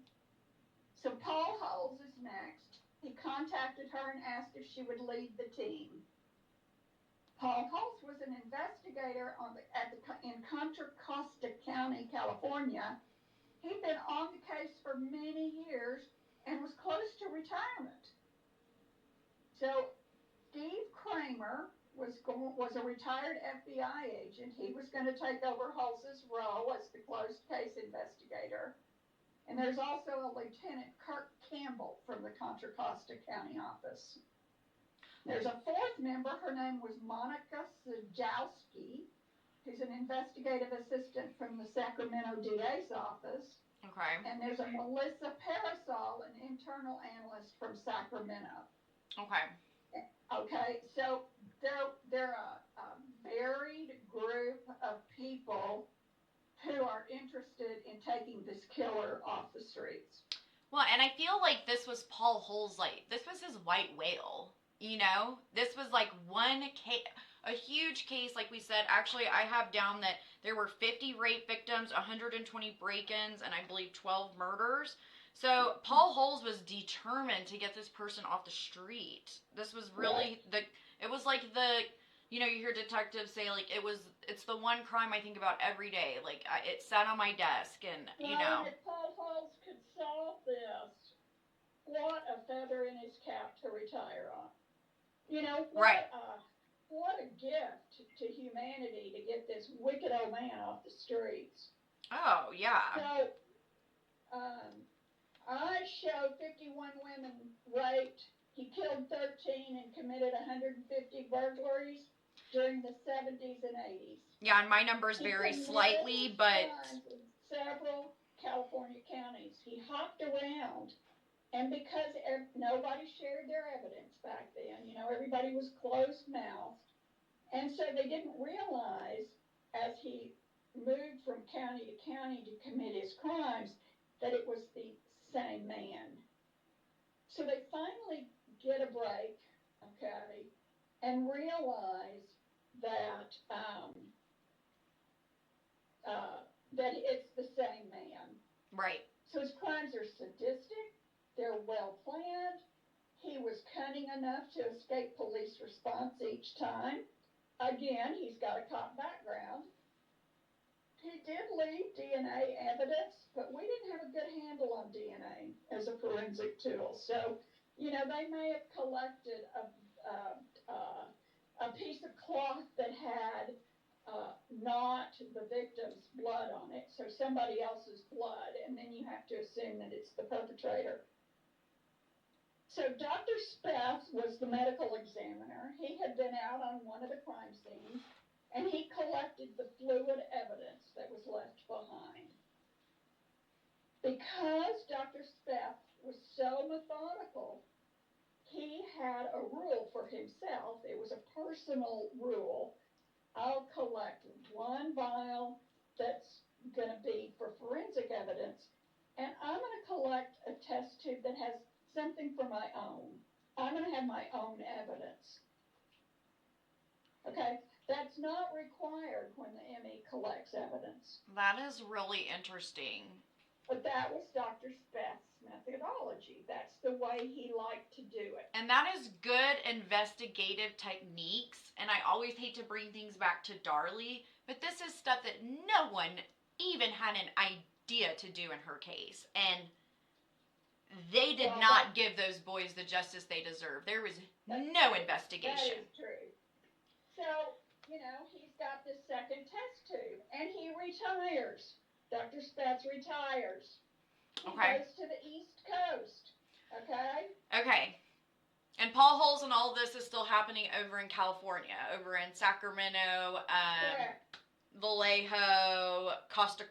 So Paul Holes is next. He contacted her and asked if she would lead the team. Paul Holtz was an investigator in Contra Costa County, California. He'd been on the case for many years and was close to retirement. So Steve Kramer was a retired FBI agent. He was going to take over Holtz's role as the closed case investigator. And there's also a Lieutenant Kirk Campbell from the Contra Costa County office. There's a fourth member. Her name was Monica Sajowski, who's an investigative assistant from the Sacramento DA's office. Okay. And there's a Melissa Parasol, an internal analyst from Sacramento. Okay. Okay, so they're a varied group of people who are interested in taking this killer off the streets. Well, and I feel like this was Paul Hull's, like, this was his white whale, you know? This was like one case, a huge case, like we said. Actually, I have down that there were 50 rape victims, 120 break-ins, and I believe 12 murders. So Paul Hull's was determined to get this person off the street. This was really it was like you know, you hear detectives say, like, it's the one crime I think about every day. Like, it sat on my desk, and, you know. If Paul Hull's could solve this, what a feather in his cap to retire on. You know, what a gift to humanity to get this wicked old man off the streets. Oh, yeah. So, I show 51 women raped. He killed 13 and committed 150 burglaries during the 70s and 80s. Yeah, and my numbers vary slightly, but in several California counties. He hopped around, and because nobody shared their evidence back then, you know, everybody was closed-mouthed, and so they didn't realize as he moved from county to county to commit his crimes that it was the same man. So they finally get a break, okay, and realize that that it's the same man. Right. So his crimes are sadistic. They're well planned. He was cunning enough to escape police response each time. Again, he's got a cop background. He did leave DNA evidence, but we didn't have a good handle on DNA as a forensic tool. So, you know, they may have collected a piece of cloth that had not the victim's blood on it, so somebody else's blood, and then you have to assume that it's the perpetrator. So Dr. Speth was the medical examiner. He had been out on one of the crime scenes, and he collected the fluid evidence that was left behind. Because Dr. Speth was so methodical, he had a rule for himself. It was a personal rule. I'll collect one vial that's going to be for forensic evidence, and I'm going to collect a test tube that has something for my own. I'm going to have my own evidence. Okay? That's not required when the ME collects evidence. That is really interesting. But that was Dr. Speth's methodology. That's the way he liked to do it. And that is good investigative techniques. And I always hate to bring things back to Darlie, but this is stuff that no one even had an idea to do in her case. And they did not give those boys the justice they deserve. There was no investigation. That is true. So, you know, he's got this second test tube, and he retires. Dr. Speth retires. He goes to the East Coast. Okay? Okay. And Paul Hull's and all this is still happening over in California, over in Sacramento, Vallejo, Contra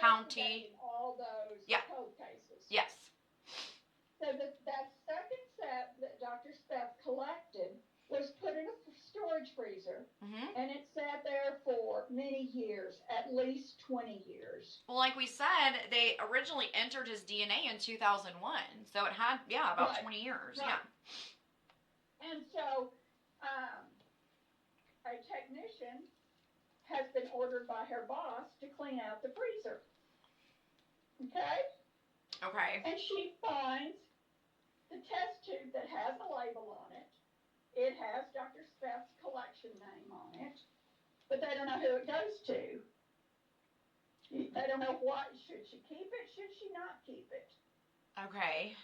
County. All those cold cases. Yes. So that second set that Dr. Speth collected was put in a storage freezer, and it sat there for many years, at least 20 years. Well, like we said, they originally entered his DNA in 2001, so it had, about 20 years, And so, a technician has been ordered by her boss to clean out the freezer. Okay? And she finds the test tube that has a label on it. It it has Dr. Speth's collection name on it, but they don't know who it goes to. They don't know what, should she keep it, should she not keep it? Okay.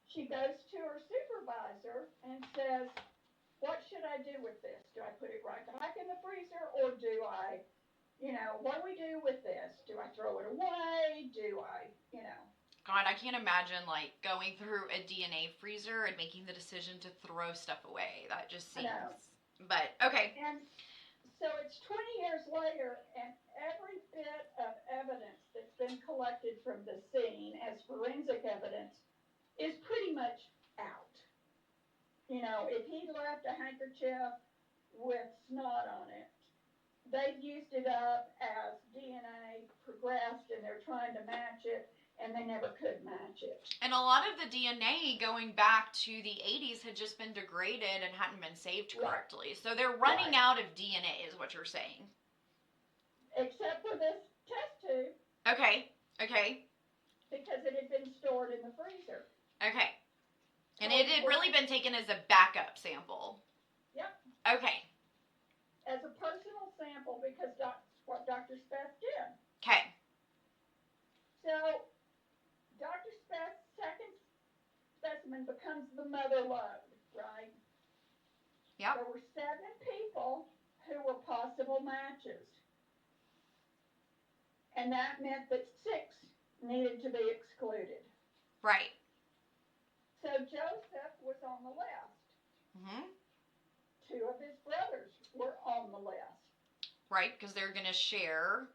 She goes to her supervisor and says, what should I do with this? Do I put it right back in the freezer, or do I, what do we do with this? Do I throw it away? Do I, God, I can't imagine, like, going through a DNA freezer and making the decision to throw stuff away. That just seems... But, okay. And so it's 20 years later, and every bit of evidence that's been collected from the scene as forensic evidence is pretty much out. If he left a handkerchief with snot on it, they've used it up as DNA progressed, and they're trying to match it, and they never could match it. And a lot of the DNA going back to the 80s had just been degraded and hadn't been saved correctly. Right. So they're running out of DNA is what you're saying. Except for this test tube. Okay. Because it had been stored in the freezer. Okay. And it had really been taken as a backup sample. Yep. Okay. As a personal sample, because that's what Dr. Speth did. Okay. So, Dr. Speth's second specimen becomes the mother lode, right? Yep. There were 7 people who were possible matches. And that meant that 6 needed to be excluded. Right. So Joseph was on the list. Mm-hmm. 2 of his brothers were on the list. Right, because they're going to share.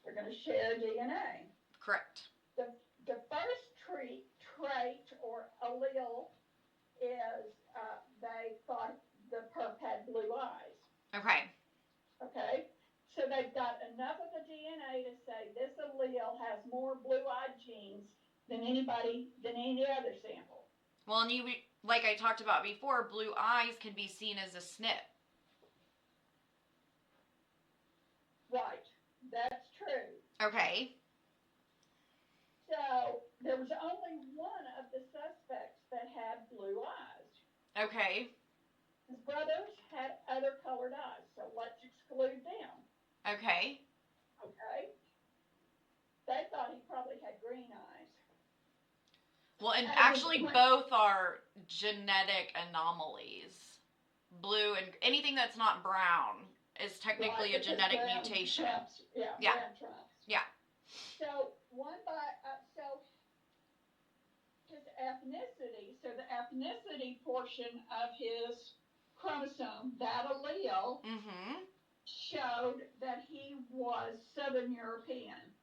They're going to share DNA. Correct. The first trait or allele is they thought the perp had blue eyes. Okay. Okay? So they've got enough of the DNA to say this allele has more blue-eyed genes than any other sample. Well, and like I talked about before, blue eyes can be seen as a SNP. Right. That's true. Okay. So there was only one of the suspects that had blue eyes. Okay. His brothers had other colored eyes, so let's exclude them. Okay. Okay? They thought he probably had green eyes. Well, and actually both are genetic anomalies. Blue and anything that's not brown is technically a genetic mutation. Trumps. Yeah. Trumps. Yeah. So his ethnicity, so the ethnicity portion of his chromosome, that allele, showed that he was Southern European.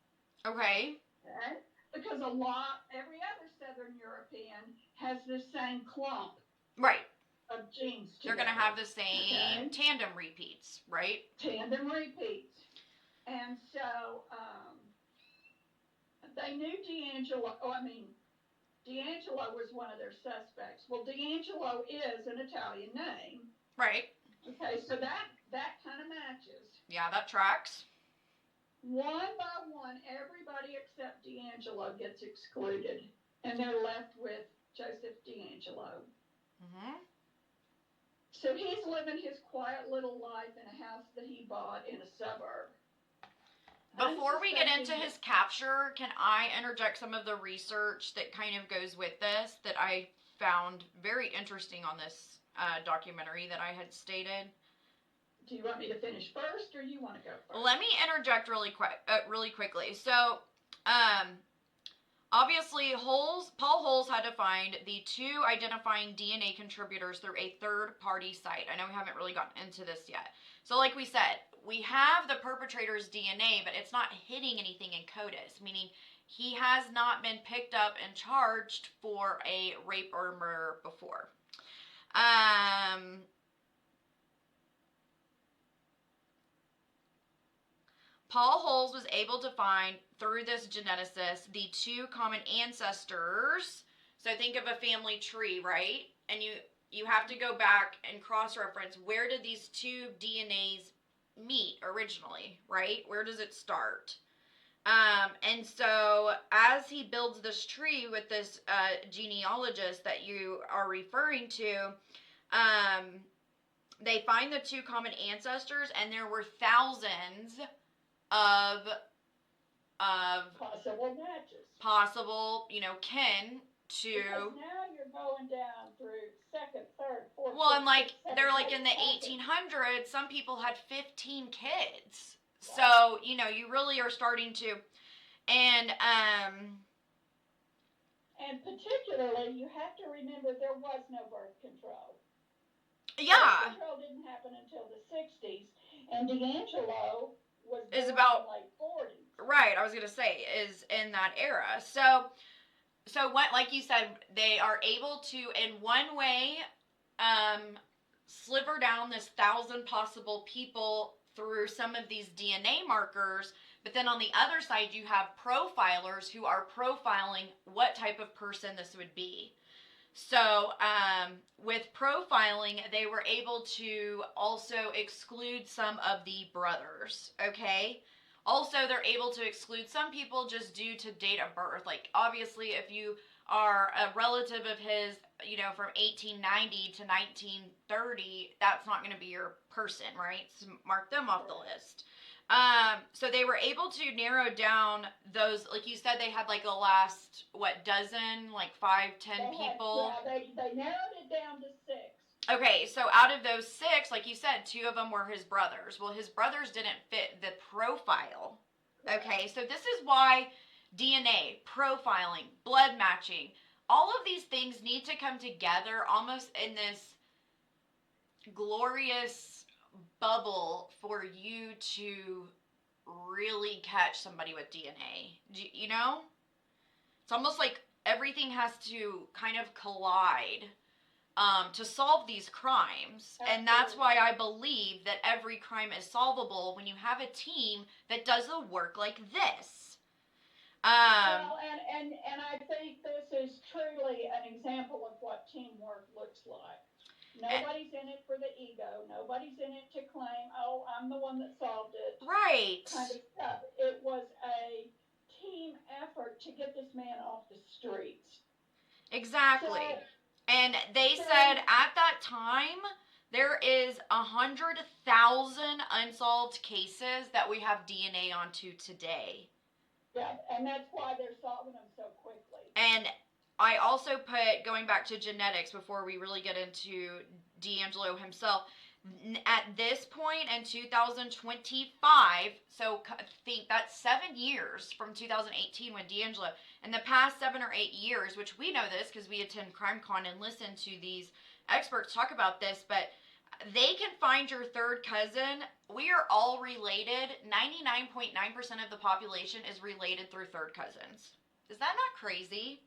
Okay. Okay? Because every other Southern European has the same clump. Right. Of genes. They're going to have the same tandem repeats, right? Tandem repeats. And so they knew DeAngelo was one of their suspects. Well, DeAngelo is an Italian name. Right. Okay, so that kind of matches. Yeah, that tracks. One by one, everybody except DeAngelo gets excluded, and they're left with Joseph DeAngelo. So he's living his quiet little life in a house that he bought in a suburb. Before we get into his capture, can I interject some of the research that kind of goes with this that I found very interesting on this documentary that I had stated? Do you want me to finish first, or you want to go first? Let me interject really quickly. So, obviously, Paul Holes had to find the 2 identifying DNA contributors through a third-party site. I know we haven't really gotten into this yet. So, like we said, we have the perpetrator's DNA, but it's not hitting anything in CODIS, meaning he has not been picked up and charged for a rape or murder before. Paul Holes was able to find, through this geneticist, the 2 common ancestors. So think of a family tree, right? And you have to go back and cross-reference, where did these 2 DNAs meet originally, right? Where does it start? And so as he builds this tree with this genealogist that you are referring to, they find the two common ancestors, and there were thousands of Possible matches. possible, kin to. Because now you're going down through second, third, fourth. Well, and like seven, they're like eight, in the seven. 1800s, some people had 15 kids. Right. So, you really are starting to, and particularly, you have to remember there was no birth control. yeah. Birth control didn't happen until the 60s, and DeAngelo was is born about in the late 40s. Right, I was gonna say is in that era. So what, like you said, they are able to in one way sliver down this 1,000 possible people through some of these DNA markers, but then on the other side you have profilers who are profiling what type of person this would be. So with profiling, they were able to also exclude some of the brothers, okay? Also, they're able to exclude some people just due to date of birth. Like, obviously, if you are a relative of his, from 1890 to 1930, that's not going to be your person, right? So mark them off the list. So they were able to narrow down those, like you said, they had like the last, dozen, like 5-10 people? They narrowed it down to 6. Okay, so out of those 6, like you said, 2 of them were his brothers. Well, his brothers didn't fit the profile. Okay, so this is why DNA, profiling, blood matching, all of these things need to come together almost in this glorious bubble for you to really catch somebody with DNA. You know? It's almost like everything has to kind of collide to solve these crimes. Absolutely. And that's why I believe that every crime is solvable when you have a team that does the work like this. Well, and I think this is truly an example of what teamwork looks like. Nobody's in it for the ego. Nobody's in it to claim, oh, I'm the one that solved it. Right. Kind of stuff. It was a team effort to get this man off the streets. Exactly. And they said at that time, there is 100,000 unsolved cases that we have DNA onto today. Yeah, and that's why they're solving them so quickly. And I also put, going back to genetics before we really get into DeAngelo himself, at this point in 2025, so I think that's 7 years from 2018 when DeAngelo, in the past 7 or 8 years, which we know this because we attend CrimeCon and listen to these experts talk about this, but they can find your third cousin. We are all related. 99.9% of the population is related through third cousins. Is that not crazy?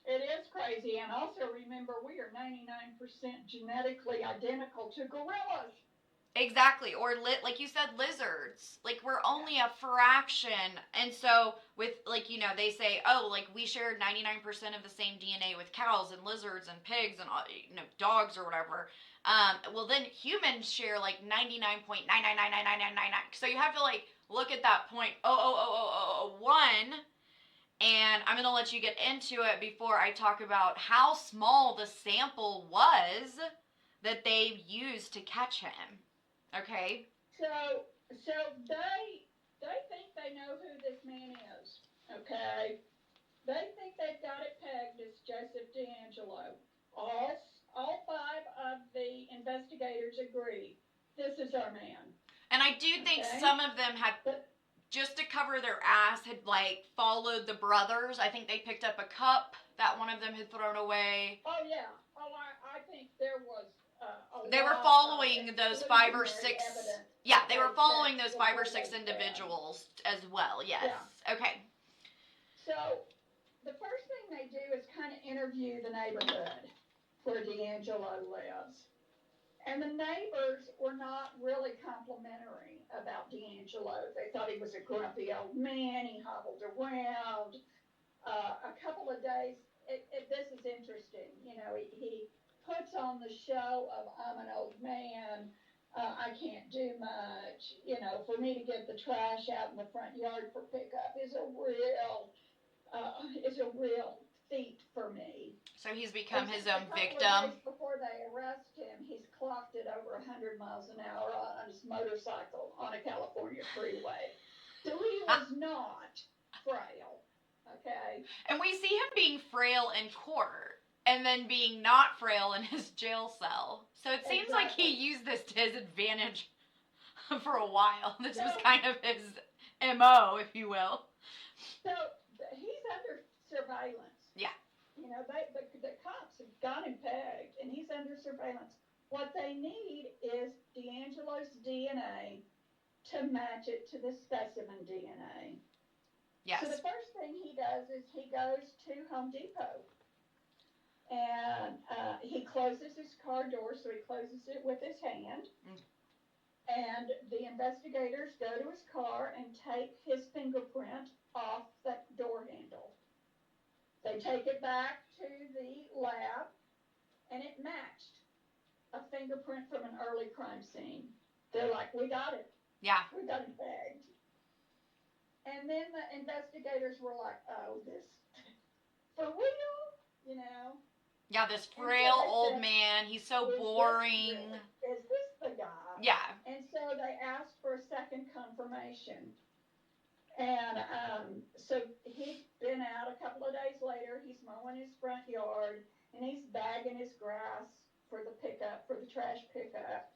It is crazy. And also remember, we are 99% genetically identical to gorillas. Exactly. Or like you said, lizards. Like, we're only a fraction. And so with, like, they say, oh, like, we share 99% of the same DNA with cows and lizards and pigs and, dogs or whatever. Well, then humans share like 99.9999999. So you have to like look at that point 0.00001, and I'm gonna let you get into it before I talk about how small the sample was that they used to catch him. Okay. So they think they know who this man is. Okay. They think they've got it pegged as Joseph DeAngelo. All 5 of the investigators agree, this is our man. And I do think some of them had, just to cover their ass, had like followed the brothers. I think they picked up a cup that one of them had thrown away. Oh yeah. Oh, I think there was. They were following those 5 or 6. Evidence. Yeah, they were following those 5 or 6 individuals as well. Yes. Yeah. Okay. So the first thing they do is kind of interview the neighborhood where DeAngelo lives. And the neighbors were not really complimentary about DeAngelo. They thought he was a grumpy old man. He hobbled around. A couple of days, this is interesting. He puts on the show of, I'm an old man. I can't do much. For me to get the trash out in the front yard for pickup is a real feat for me. So he's become his own victim. victim. Days before they arrest him, he's clocked it 100 miles an hour on his motorcycle on a California freeway. So he was not frail, okay? And we see him being frail in court and then being not frail in his jail cell. So it seems like he used this to his advantage for a while. This was kind of his MO, if you will. So he's under surveillance. Yeah. You know, the cops have got him pegged, and he's under surveillance. What they need is DeAngelo's DNA to match it to the specimen DNA. Yes. So the first thing he does is he goes to Home Depot, and he closes his car door, so he closes it with his hand. And the investigators go to his car and take his fingerprint off the door handle. They take it back to the lab, and it matched a fingerprint from an early crime scene. They're like, we got it. Yeah. We got it bagged. And then the investigators were like, oh, this, for real? You know? Yeah, this frail old man. He's so boring. Is this the guy? Yeah. And so they asked for a second confirmation. And so he's been out a couple of days later. He's mowing his front yard, and he's bagging his grass for the pickup, for the trash pickup.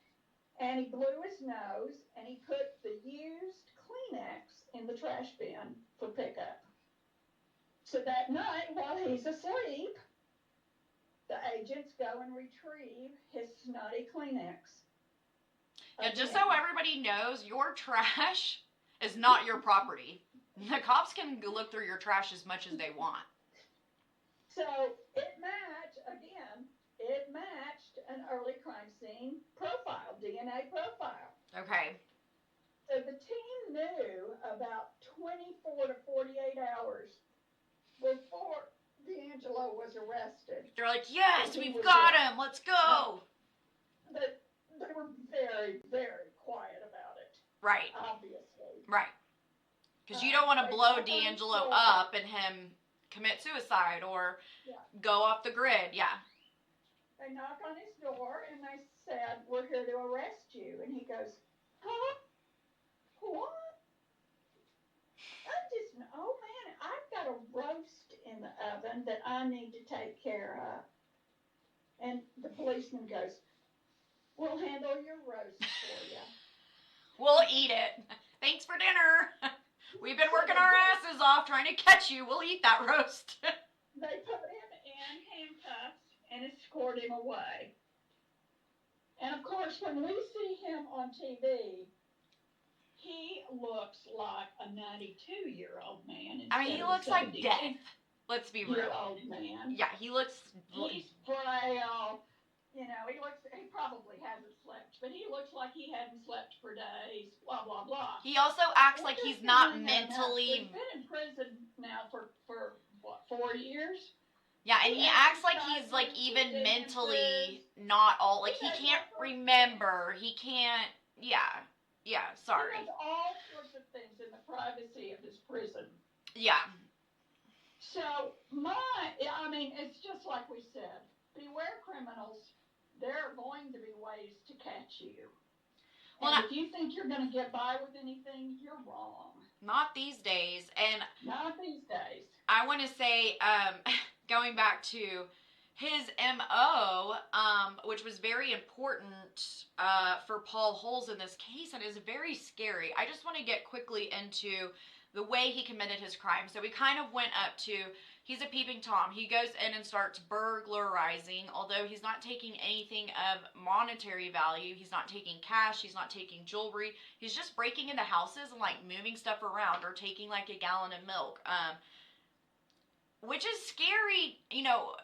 And he blew his nose, and he put the used Kleenex in the trash bin for pickup. So that night, while he's asleep, the agents go and retrieve his snotty Kleenex. Yeah, just so everybody knows, your trash is not your property. The cops can look through your trash as much as they want. So it matched an early crime scene profile, DNA profile. Okay. So the team knew about 24 to 48 hours before DeAngelo was arrested. They're like, yes, we've got him. Let's go. They were very, very quiet about it. Right. Obviously. Right. Because you don't want to blow DeAngelo up and him commit suicide or go off the grid. Yeah. They knock on his door and they said, we're here to arrest you. And he goes, huh? What? Oh man, I've got a roast in the oven that I need to take care of. And the policeman goes, we'll handle your roast for you. We'll eat it. Thanks for dinner. We've been working our asses off trying to catch you. We'll eat that roast. They put him in handcuffs and escort him away. And of course, when we see him on TV, he looks like a 92-year-old man. I mean, he looks like death. Let's be real. Old man. Yeah, he looks. He's frail. You know, he probably hasn't slept, but he looks like he hadn't slept for days, blah, blah, blah. He also acts like he's not mentally. He's been in prison now for what, 4 years? Yeah, and he acts like he's, like, even mentally not all, like, he can't remember. He can't, yeah, sorry. He does all sorts of things in the privacy of his prison. Yeah. So, it's just like we said. Beware criminals. There are going to be ways to catch you. Well, and if you think you're going to get by with anything, you're wrong. Not these days. And not these days. I want to say, going back to his MO, which was very important for Paul Holes in this case, and is very scary. I just want to get quickly into the way he committed his crime. So we kind of went up to, he's a peeping Tom. He goes in and starts burglarizing, although he's not taking anything of monetary value. He's not taking cash. He's not taking jewelry. He's just breaking into houses and, like, moving stuff around or taking, like, a gallon of milk. Which is scary. You know,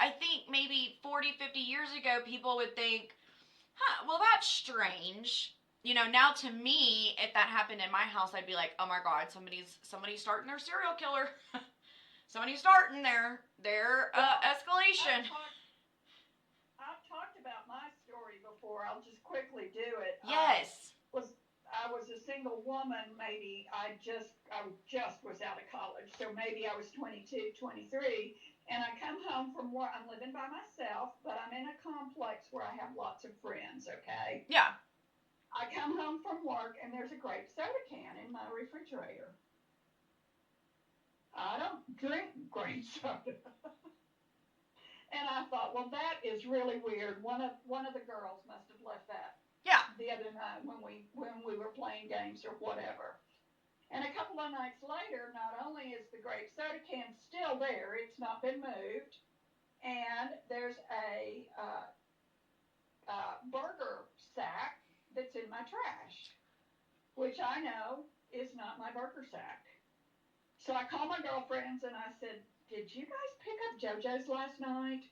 I think maybe 40, 50 years ago, people would think, well, that's strange. You know, now to me, if that happened in my house, I'd be like, oh my God, somebody's starting their serial killer. Somebody's starting their escalation. I've talked about my story before. I'll just quickly do it. Yes. I was a single woman. Maybe I just was out of college, so maybe I was 22, 23, and I come home from work. I'm living by myself, but I'm in a complex where I have lots of friends. Okay. Yeah. I come home from work and there's a grape soda can in my refrigerator. I don't drink grape soda. And I thought, well, that is really weird. One of the girls must have left that Yeah. the other night when we were playing games or whatever. And a couple of nights later, not only is the grape soda can still there, it's not been moved, and there's a burger sack that's in my trash, which I know is not my burger sack. So I called my girlfriends and I said, "Did you guys pick up JoJo's last night?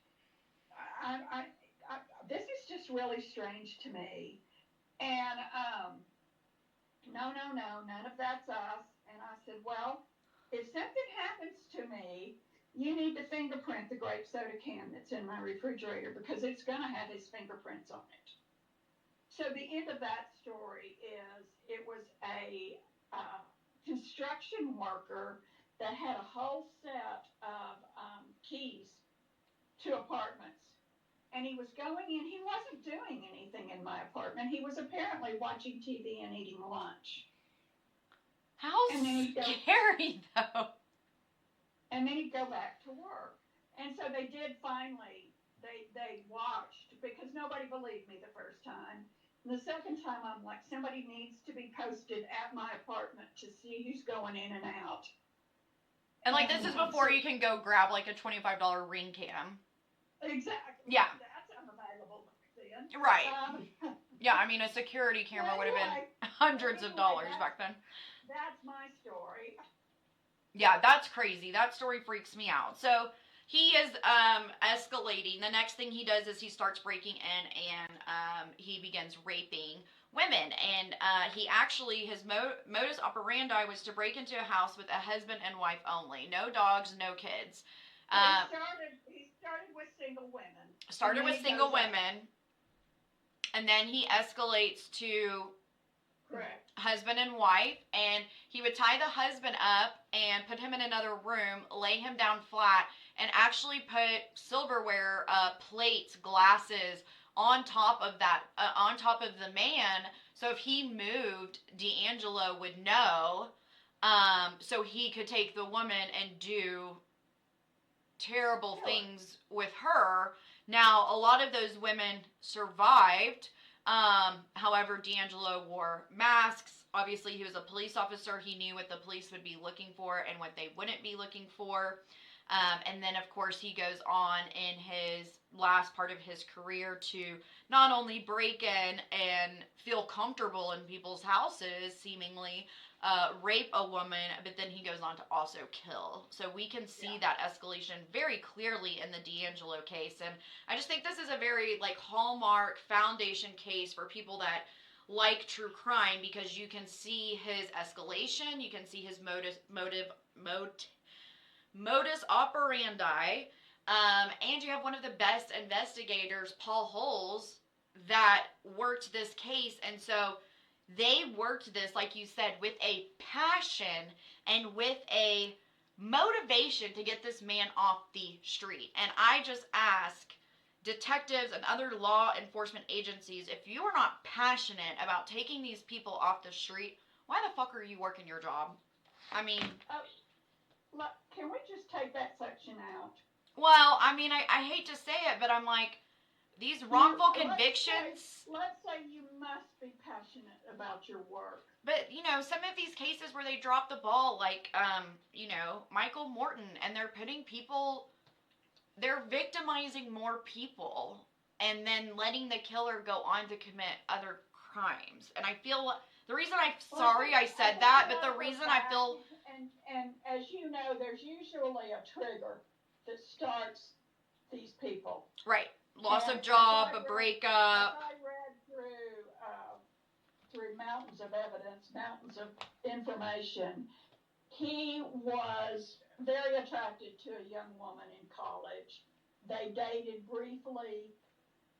This is just really strange to me." And no, none of that's us. And I said, "Well, if something happens to me, you need to fingerprint the grape soda can that's in my refrigerator because it's going to have his fingerprints on it." So the end of that story is it was a construction worker that had a whole set of keys to apartments. And he was going in, he wasn't doing anything in my apartment. He was apparently watching TV and eating lunch. How scary, though. And then he'd go back to work. And so they did finally, they watched, because nobody believed me the first time. And the second time, I'm like, somebody needs to be posted at my apartment to see who's going in and out. And, like, this is before you can go grab, like, a $25 ring cam. Exactly. Yeah. That's unavailable then. Right. Yeah, I mean, a security camera would have been hundreds of dollars back then. That's my story. Yeah, that's crazy. That story freaks me out. So he is escalating. The next thing he does is he starts breaking in and he begins raping women. And he actually, his modus operandi was to break into a house with a husband and wife only. No dogs, no kids. He started with single women. And then he escalates to correct husband and wife, and he would tie the husband up and put him in another room, lay him down flat, and actually put silverware, plates, glasses on top of the man. So if he moved, DeAngelo would know, so he could take the woman and do terrible things with her. Now, a lot of those women survived. However, DeAngelo wore masks. Obviously, he was a police officer. He knew what the police would be looking for and what they wouldn't be looking for. And then, of course, he goes on in his last part of his career to not only break in and feel comfortable in people's houses, seemingly, rape a woman, but then he goes on to also kill. So we can see that escalation very clearly in the DeAngelo case. And I just think this is a very, like, hallmark foundation case for people that like true crime, because you can see his escalation, you can see his modus operandi, and you have one of the best investigators, Paul Holes, that worked this case. And so they worked this, like you said, with a passion and with a motivation to get this man off the street. And I just ask detectives and other law enforcement agencies, if you are not passionate about taking these people off the street, why the fuck are you working your job? I mean... can we just take that section out? Well, I mean, I hate to say it, but I'm like, these wrongful convictions... Let's say you must be passionate about your work. But, you know, some of these cases where they drop the ball, like, you know, Michael Morton, and they're putting people... They're victimizing more people and then letting the killer go on to commit other crimes. And I feel... The reason I said that, but the reason I feel... And as you know, there's usually a trigger that starts these people. Right. Loss of job, a breakup. I read through mountains of evidence, mountains of information. He was very attracted to a young woman in college. They dated briefly.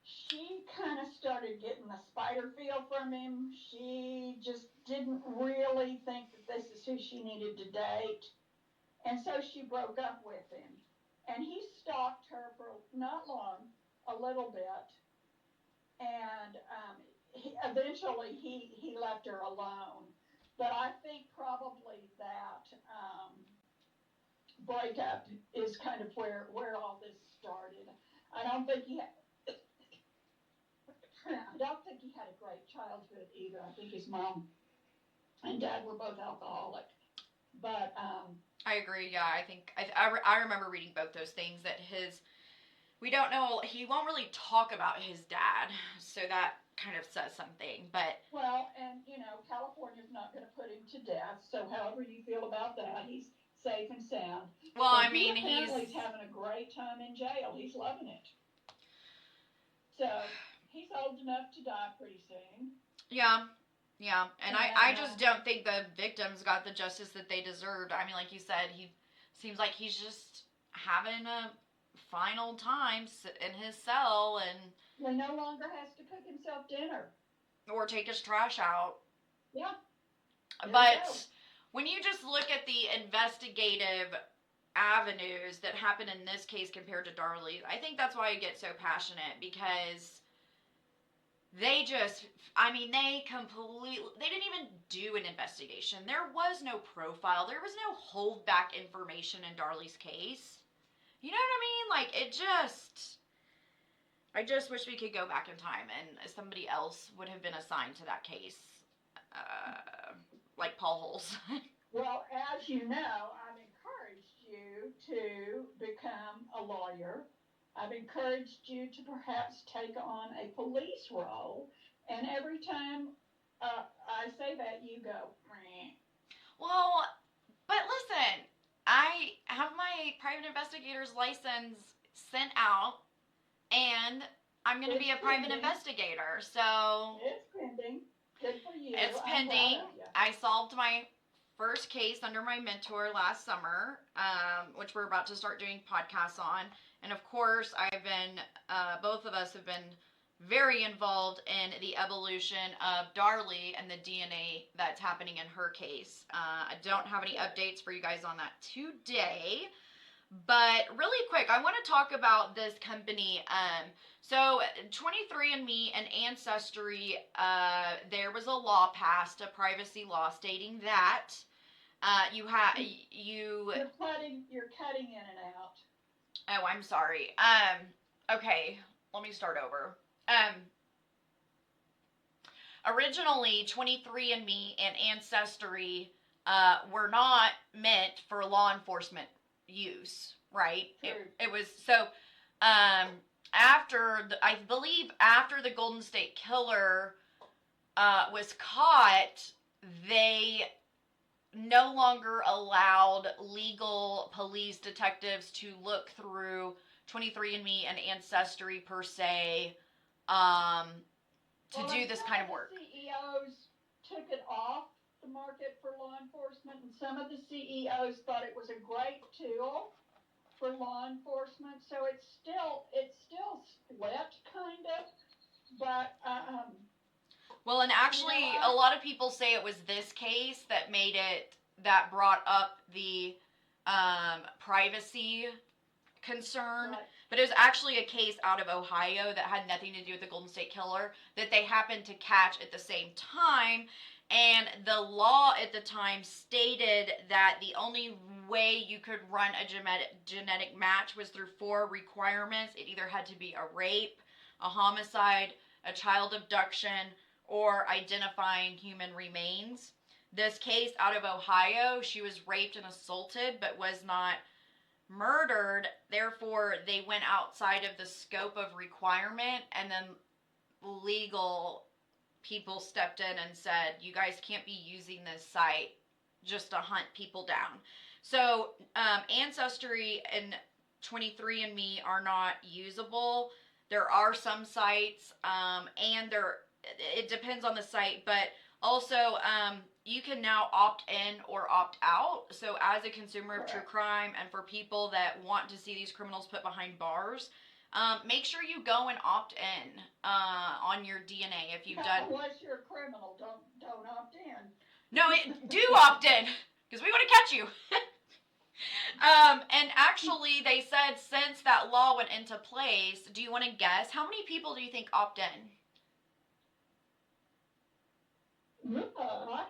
she kind of started getting the spider feel from him. She just didn't really think that this is who she needed to date. And so she broke up with him. And he stalked her for not long, a little bit. And eventually he left her alone. But I think probably that breakup is kind of where all this started. I don't think he I don't think he had a great childhood either. I think his mom and dad were both alcoholic. But I agree. Yeah, I think I remember reading both those things that we don't know, he won't really talk about his dad, so that kind of says something. But well, and California's not going to put him to death. So however you feel about that, he's safe and sound. well, But I mean, he's having a great time in jail. He's loving it. So he's old enough to die pretty soon. Yeah. Yeah, and I just don't think the victims got the justice that they deserved. I mean, like you said, he seems like he's just having a final time in his cell, and he no longer has to cook himself dinner or take his trash out. Yeah. But when you just look at the investigative avenues that happen in this case compared to Darley, I think that's why I get so passionate, because they just, I mean, they didn't even do an investigation. There was no profile. There was no holdback information in Darley's case. You know what I mean? Like, I just wish we could go back in time and somebody else would have been assigned to that case, like Paul Holes. Well, as you know, I've encouraged you to become a lawyer. I've encouraged you to perhaps take on a police role. And every time I say that, you go, meh. Well, but listen, I have my private investigator's license sent out, and I'm going to be a private investigator. So it's pending. Good for you. It's pending. I solved my first case under my mentor last summer, which we're about to start doing podcasts on. And of course, both of us have been very involved in the evolution of Darley and the DNA that's happening in her case. I don't have any updates for you guys on that today. But really quick, I want to talk about this company. So 23andMe and Ancestry, there was a law passed, a privacy law, stating that you're cutting in and out. Oh, I'm sorry. Okay, let me start over. Originally, 23andMe and Ancestry were not meant for law enforcement use, right? It was so. I believe after the Golden State Killer was caught, they no longer allowed legal police detectives to look through 23andMe and Ancestry per se to do this kind of work. CEOs took it off the market for law enforcement, and some of the CEOs thought it was a great tool for law enforcement. So it's still split, kind of, but well, and actually, a lot of people say it was this case that brought up the privacy concern. Right. But it was actually a case out of Ohio that had nothing to do with the Golden State Killer that they happened to catch at the same time. And the law at the time stated that the only way you could run a genetic match was through 4 requirements. It either had to be a rape, a homicide, a child abduction, or identifying human remains. This case out of Ohio, she was raped and assaulted but was not murdered. Therefore, they went outside of the scope of requirement, and then legal people stepped in and said, you guys can't be using this site just to hunt people down. So Ancestry and 23andMe are not usable. There are some sites, and it depends on the site, but also you can now opt in or opt out. So as a consumer of true crime, and for people that want to see these criminals put behind bars, Make sure you go and opt in on your DNA if you've done. Unless you're a criminal, don't opt in. No, do opt in because we want to catch you. And actually, they said since that law went into place, do you want to guess how many people do you think opt in? I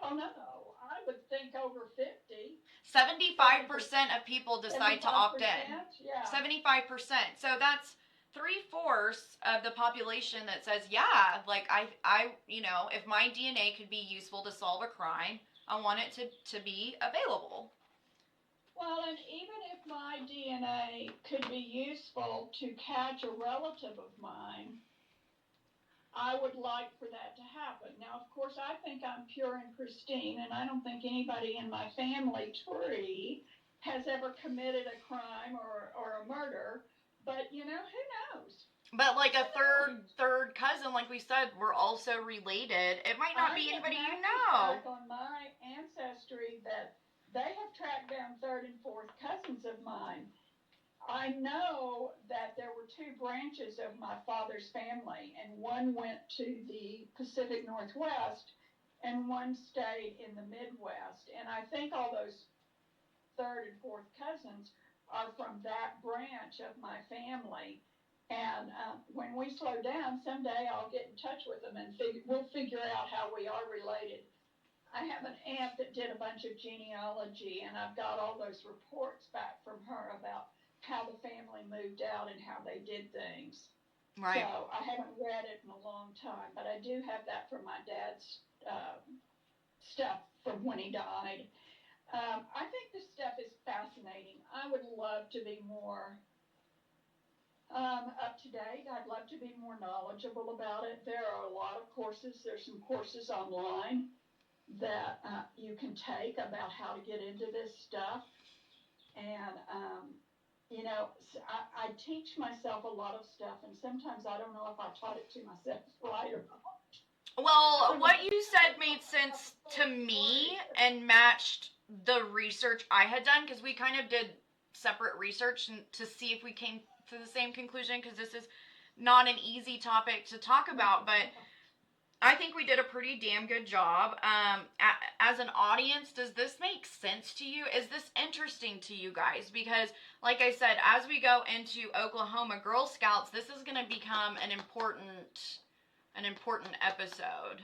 don't know. I would think over 50. 75% of people decide to opt in. Yeah. 75%. So that's 3/4 of the population that says, yeah, like I, if my DNA could be useful to solve a crime, I want it to be available. Well, and even if my DNA could be useful to catch a relative of mine, I would like for that to happen. Now, of course, I think I'm pure and pristine, and I don't think anybody in my family tree has ever committed a crime or a murder. But, who knows? But like a third cousin, like we said, we're also related. It might not be anybody you know. On my ancestry that they have tracked down third and fourth cousins of mine. I know that there were two branches of my father's family, and one went to the Pacific Northwest, and one stayed in the Midwest. And I think all those third and fourth cousins are from that branch of my family. And when we slow down, someday I'll get in touch with them, and we'll figure out how we are related. I have an aunt that did a bunch of genealogy, and I've got all those reports back from her about how the family moved out and how they did things. Right. So I haven't read it in a long time, but I do have that from my dad's stuff from when he died. I think this stuff is fascinating. I would love to be more up to date. I'd love to be more knowledgeable about it. There are a lot of courses. There's some courses online that you can take about how to get into this stuff. And I teach myself a lot of stuff, and sometimes I don't know if I taught it to myself right or not. Well, what you said made sense to me and matched the research I had done, because we kind of did separate research to see if we came to the same conclusion, because this is not an easy topic to talk about, but I think we did a pretty damn good job. As an audience, does this make sense to you? Is this interesting to you guys? Because, like I said, as we go into Oklahoma Girl Scouts, this is going to become an important episode.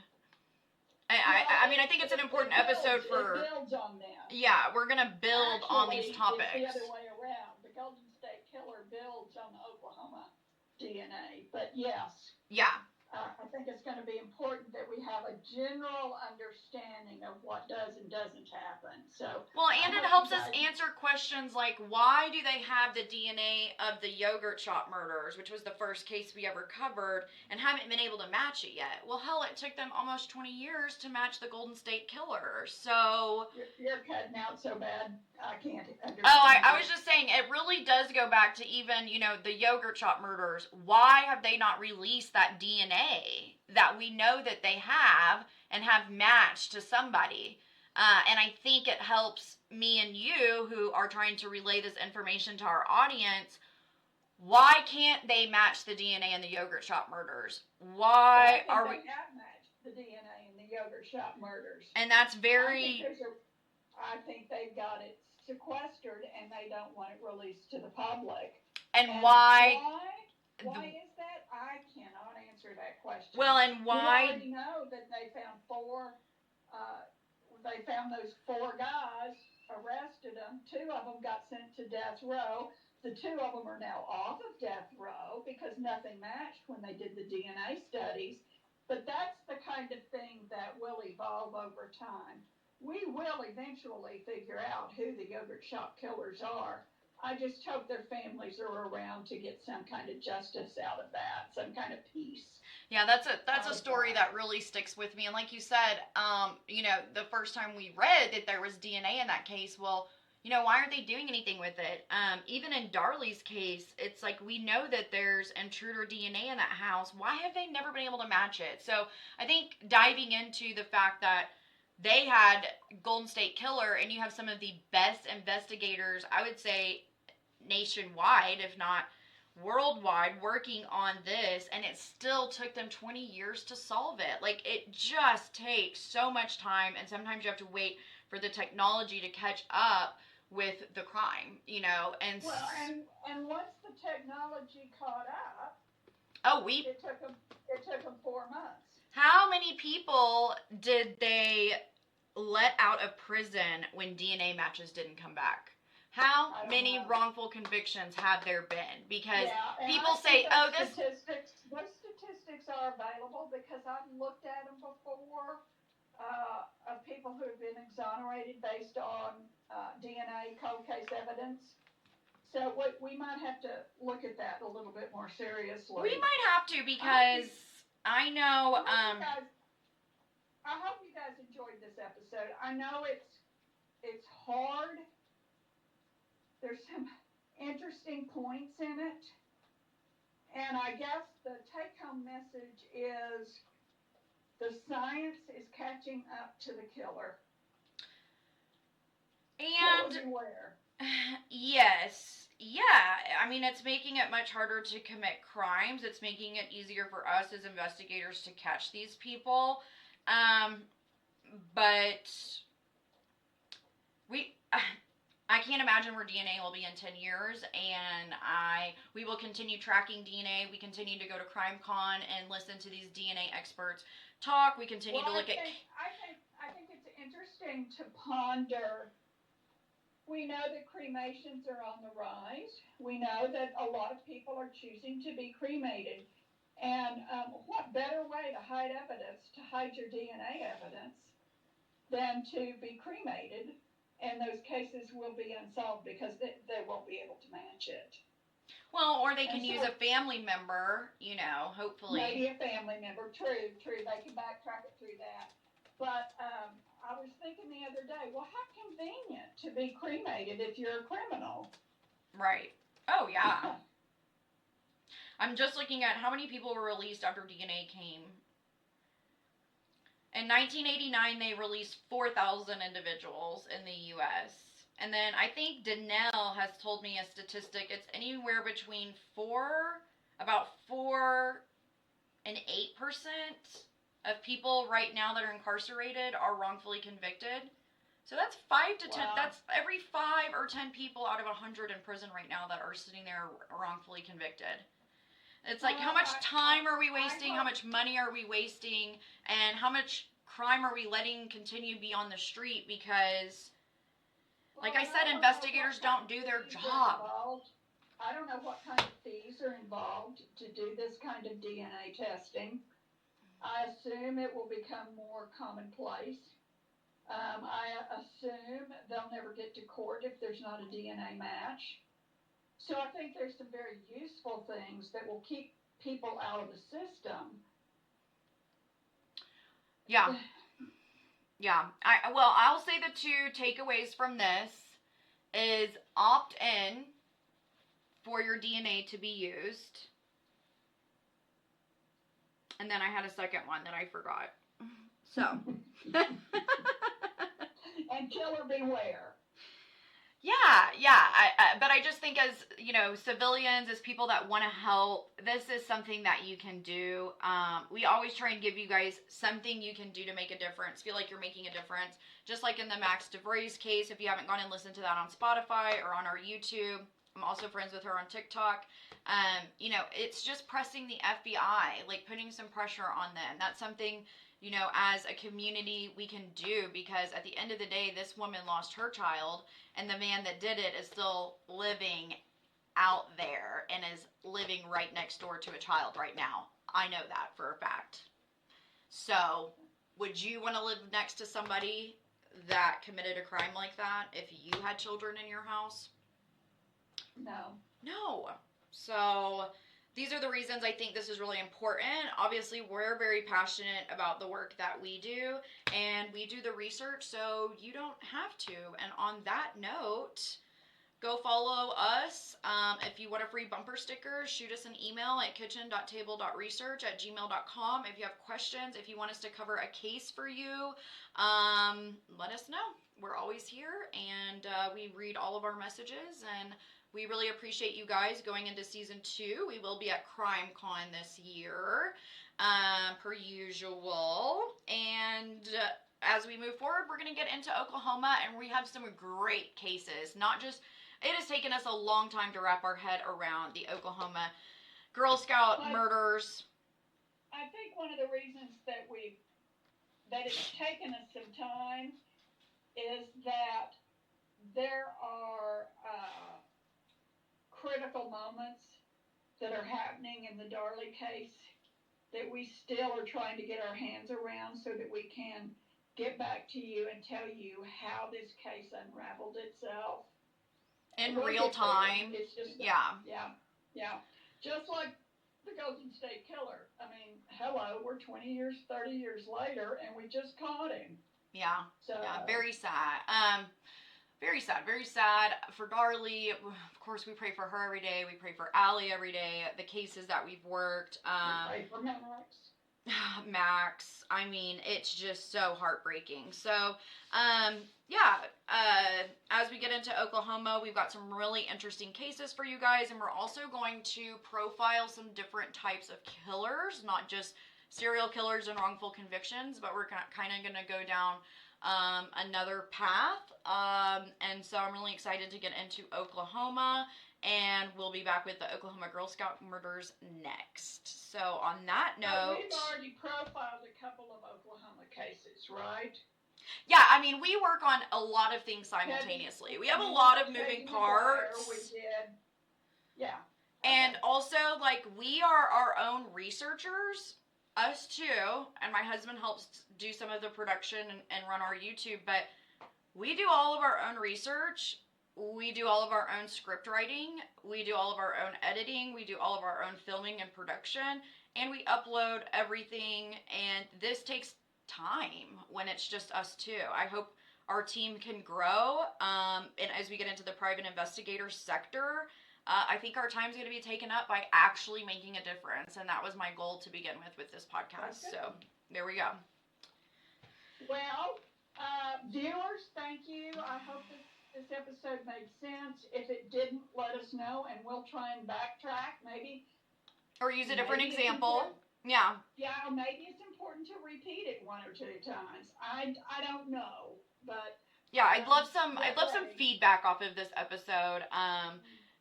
I mean, I think it's an important episode for. It builds on that. Yeah, we're going to build on these topics. It's the other way around. The Golden State Killer builds on the Oklahoma DNA. But yes. Yeah. I think it's going to be important that we have a general understanding of what does and doesn't happen. So, well, and it helps us answer questions like, why do they have the DNA of the yogurt shop murders, which was the first case we ever covered, and haven't been able to match it yet? Well, hell, it took them almost 20 years to match the Golden State Killer. So you're cutting out so bad, I can't understand. Oh, I was just saying, it really does go back to even, the yogurt shop murders. Why have they not released that DNA that we know that they have and have matched to somebody? And I think it helps me and you who are trying to relay this information to our audience. Why can't they match the DNA in the yogurt shop murders? Why are we... They have matched the DNA in the yogurt shop murders. And that's very... I think they've got it sequestered and they don't want it released to the public. And why is that? I cannot answer that question. Well, and why? We already know that they found those four guys, arrested them. Two of them got sent to death row. The two of them are now off of death row because nothing matched when they did the DNA studies. But that's the kind of thing that will evolve over time. We will eventually figure out who the yogurt shop killers are. I just hope their families are around to get some kind of justice out of that, some kind of peace. Yeah, that's a story that really sticks with me. And like you said, the first time we read that there was DNA in that case, well, why aren't they doing anything with it? Even in Darley's case, it's like we know that there's intruder DNA in that house. Why have they never been able to match it? So I think diving into the fact that they had Golden State Killer, and you have some of the best investigators, I would say, nationwide, if not worldwide working on this, and it still took them 20 years to solve it. Like, it just takes so much time, and sometimes you have to wait for the technology to catch up with the crime, you know. And Well, and once the technology caught up, oh, it took them 4 months. how many people did they let out of prison when DNA matches didn't come back? How many wrongful convictions have there been? Because people say, oh, those statistics are available because I've looked at them before, of people who have been exonerated based on DNA cold case evidence. So we might have to look at that a little bit more seriously. We might have to, because I know. I hope you guys enjoyed this episode. I know it's hard. There's some interesting points in it. And I guess the take-home message is the science is catching up to the killer. And killer beware. Yes. Yeah. I mean, it's making it much harder to commit crimes. It's making it easier for us as investigators to catch these people. But I can't imagine where DNA will be in 10 years, and we will continue tracking DNA. We continue to go to CrimeCon and listen to these DNA experts talk. We continue to look at. I think it's interesting to ponder. We know that cremations are on the rise. We know that a lot of people are choosing to be cremated. And what better way to hide evidence, to hide your DNA evidence, than to be cremated? And those cases will be unsolved because they won't be able to match it. Well, or they can use a family member, you know, hopefully. Maybe a family member, true. They can backtrack it through that. But I was thinking the other day, well, how convenient to be cremated if you're a criminal. Right. Oh, yeah. I'm just looking at how many people were released after DNA came. In 1989, they released 4,000 individuals in the U.S. And then I think DeAngelo has told me a statistic. It's anywhere between about 4 and 8% of people right now that are incarcerated are wrongfully convicted. So that's 5 to 10. Wow. That's every 5 or 10 people out of 100 in prison right now that are sitting there wrongfully convicted. It's like, how much time are we wasting? How much money are we wasting? And how much crime are we letting continue to be on the street? Because, like I said, investigators don't do their job. I don't know what kind of fees are involved to do this kind of DNA testing. I assume it will become more commonplace. I assume they'll never get to court if there's not a DNA match. So I think there's some very useful things that will keep people out of the system. Yeah. Yeah. I'll say the 2 takeaways from this is opt in for your DNA to be used. And then I had a second one that I forgot. So. And killer beware. Yeah. But I just think as, you know, civilians, as people that want to help, this is something that you can do. We always try and give you guys something you can do to make a difference, feel like you're making a difference. Just like in the Max DeVries case, if you haven't gone and listened to that on Spotify or on our YouTube, I'm also friends with her on TikTok. You know, it's just pressing the FBI, like putting some pressure on them. That's something, you know, as a community we can do, because at the end of the day, this woman lost her child, and the man that did it is still living out there and is living right next door to a child right now. I know that for a fact. So, would you want to live next to somebody that committed a crime like that if you had children in your house? No. So, these are the reasons I think this is really important. Obviously, we're very passionate about the work that we do, and we do the research so you don't have to. And on that note, go follow us. If you want a free bumper sticker, shoot us an email at kitchen.table.research@gmail.com. If you have questions, if you want us to cover a case for you, let us know. We're always here, and we read all of our messages, and We really appreciate you guys going into season 2. We will be at CrimeCon this year, per usual. And as we move forward, we're going to get into Oklahoma, and we have some great cases. Not just, it has taken us a long time to wrap our head around the Oklahoma Girl Scout murders. I think one of the reasons that it's taken us some time is that there are critical moments that are happening in the Darley case that we still are trying to get our hands around so that we can get back to you and tell you how this case unraveled itself. In real time. It's just, yeah. Just like the Golden State Killer. I mean, hello, we're 20 years, 30 years later, and we just caught him. Yeah. So, yeah, very sad. Very sad, very sad for Darley. Of course, we pray for her every day. We pray for Allie every day. The cases that we've worked. We pray for Max. Max. I mean, it's just so heartbreaking. So, as we get into Oklahoma, we've got some really interesting cases for you guys, and we're also going to profile some different types of killers, not just serial killers and wrongful convictions, but we're kind of going to go down another path, and so I'm really excited to get into Oklahoma, and we'll be back with the Oklahoma Girl Scout murders next. So on that note, we've already profiled a couple of Oklahoma cases, right? Yeah, I mean, we work on a lot of things simultaneously. We have a lot of moving parts. We did. Yeah. And also, like, we are our own researchers. Us too, and my husband helps do some of the production and run our YouTube, but we do all of our own research, we do all of our own script writing, we do all of our own editing, we do all of our own filming and production, and we upload everything, and this takes time when it's just us two. I hope our team can grow, and as we get into the private investigator sector, I think our time's going to be taken up by actually making a difference, and that was my goal to begin with this podcast. Okay. So there we go. Well, viewers, thank you. I hope this episode made sense. If it didn't, let us know, and we'll try and backtrack, maybe. Or use a different example. Yeah. Yeah, or maybe it's important to repeat it 1 or 2 times. I don't know, but yeah, I'd love some feedback off of this episode.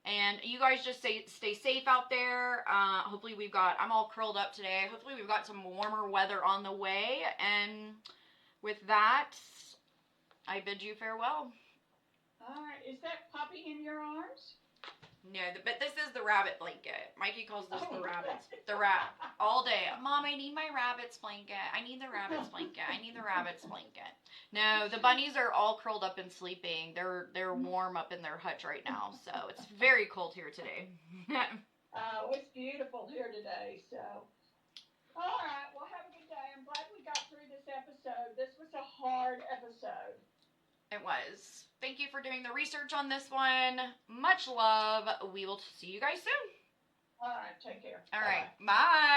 And you guys just stay safe out there. Hopefully I'm all curled up today. Hopefully we've got some warmer weather on the way. And with that, I bid you farewell. All right. Is that puppy in your arms? No, but this is the rabbit blanket. Mikey calls this the rabbits. The rat all day. Mom, I need my rabbit's blanket. I need the rabbit's blanket. I need the rabbit's blanket. No, the bunnies are all curled up and sleeping. They're warm up in their hutch right now, so it's very cold here today. Oh, it's beautiful here today. So, all right. Well, have a good day. I'm glad we got through this episode. This was a hard episode. It was. Thank you for doing the research on this one. Much love. We will see you guys soon. All right. Take care. All right. Bye.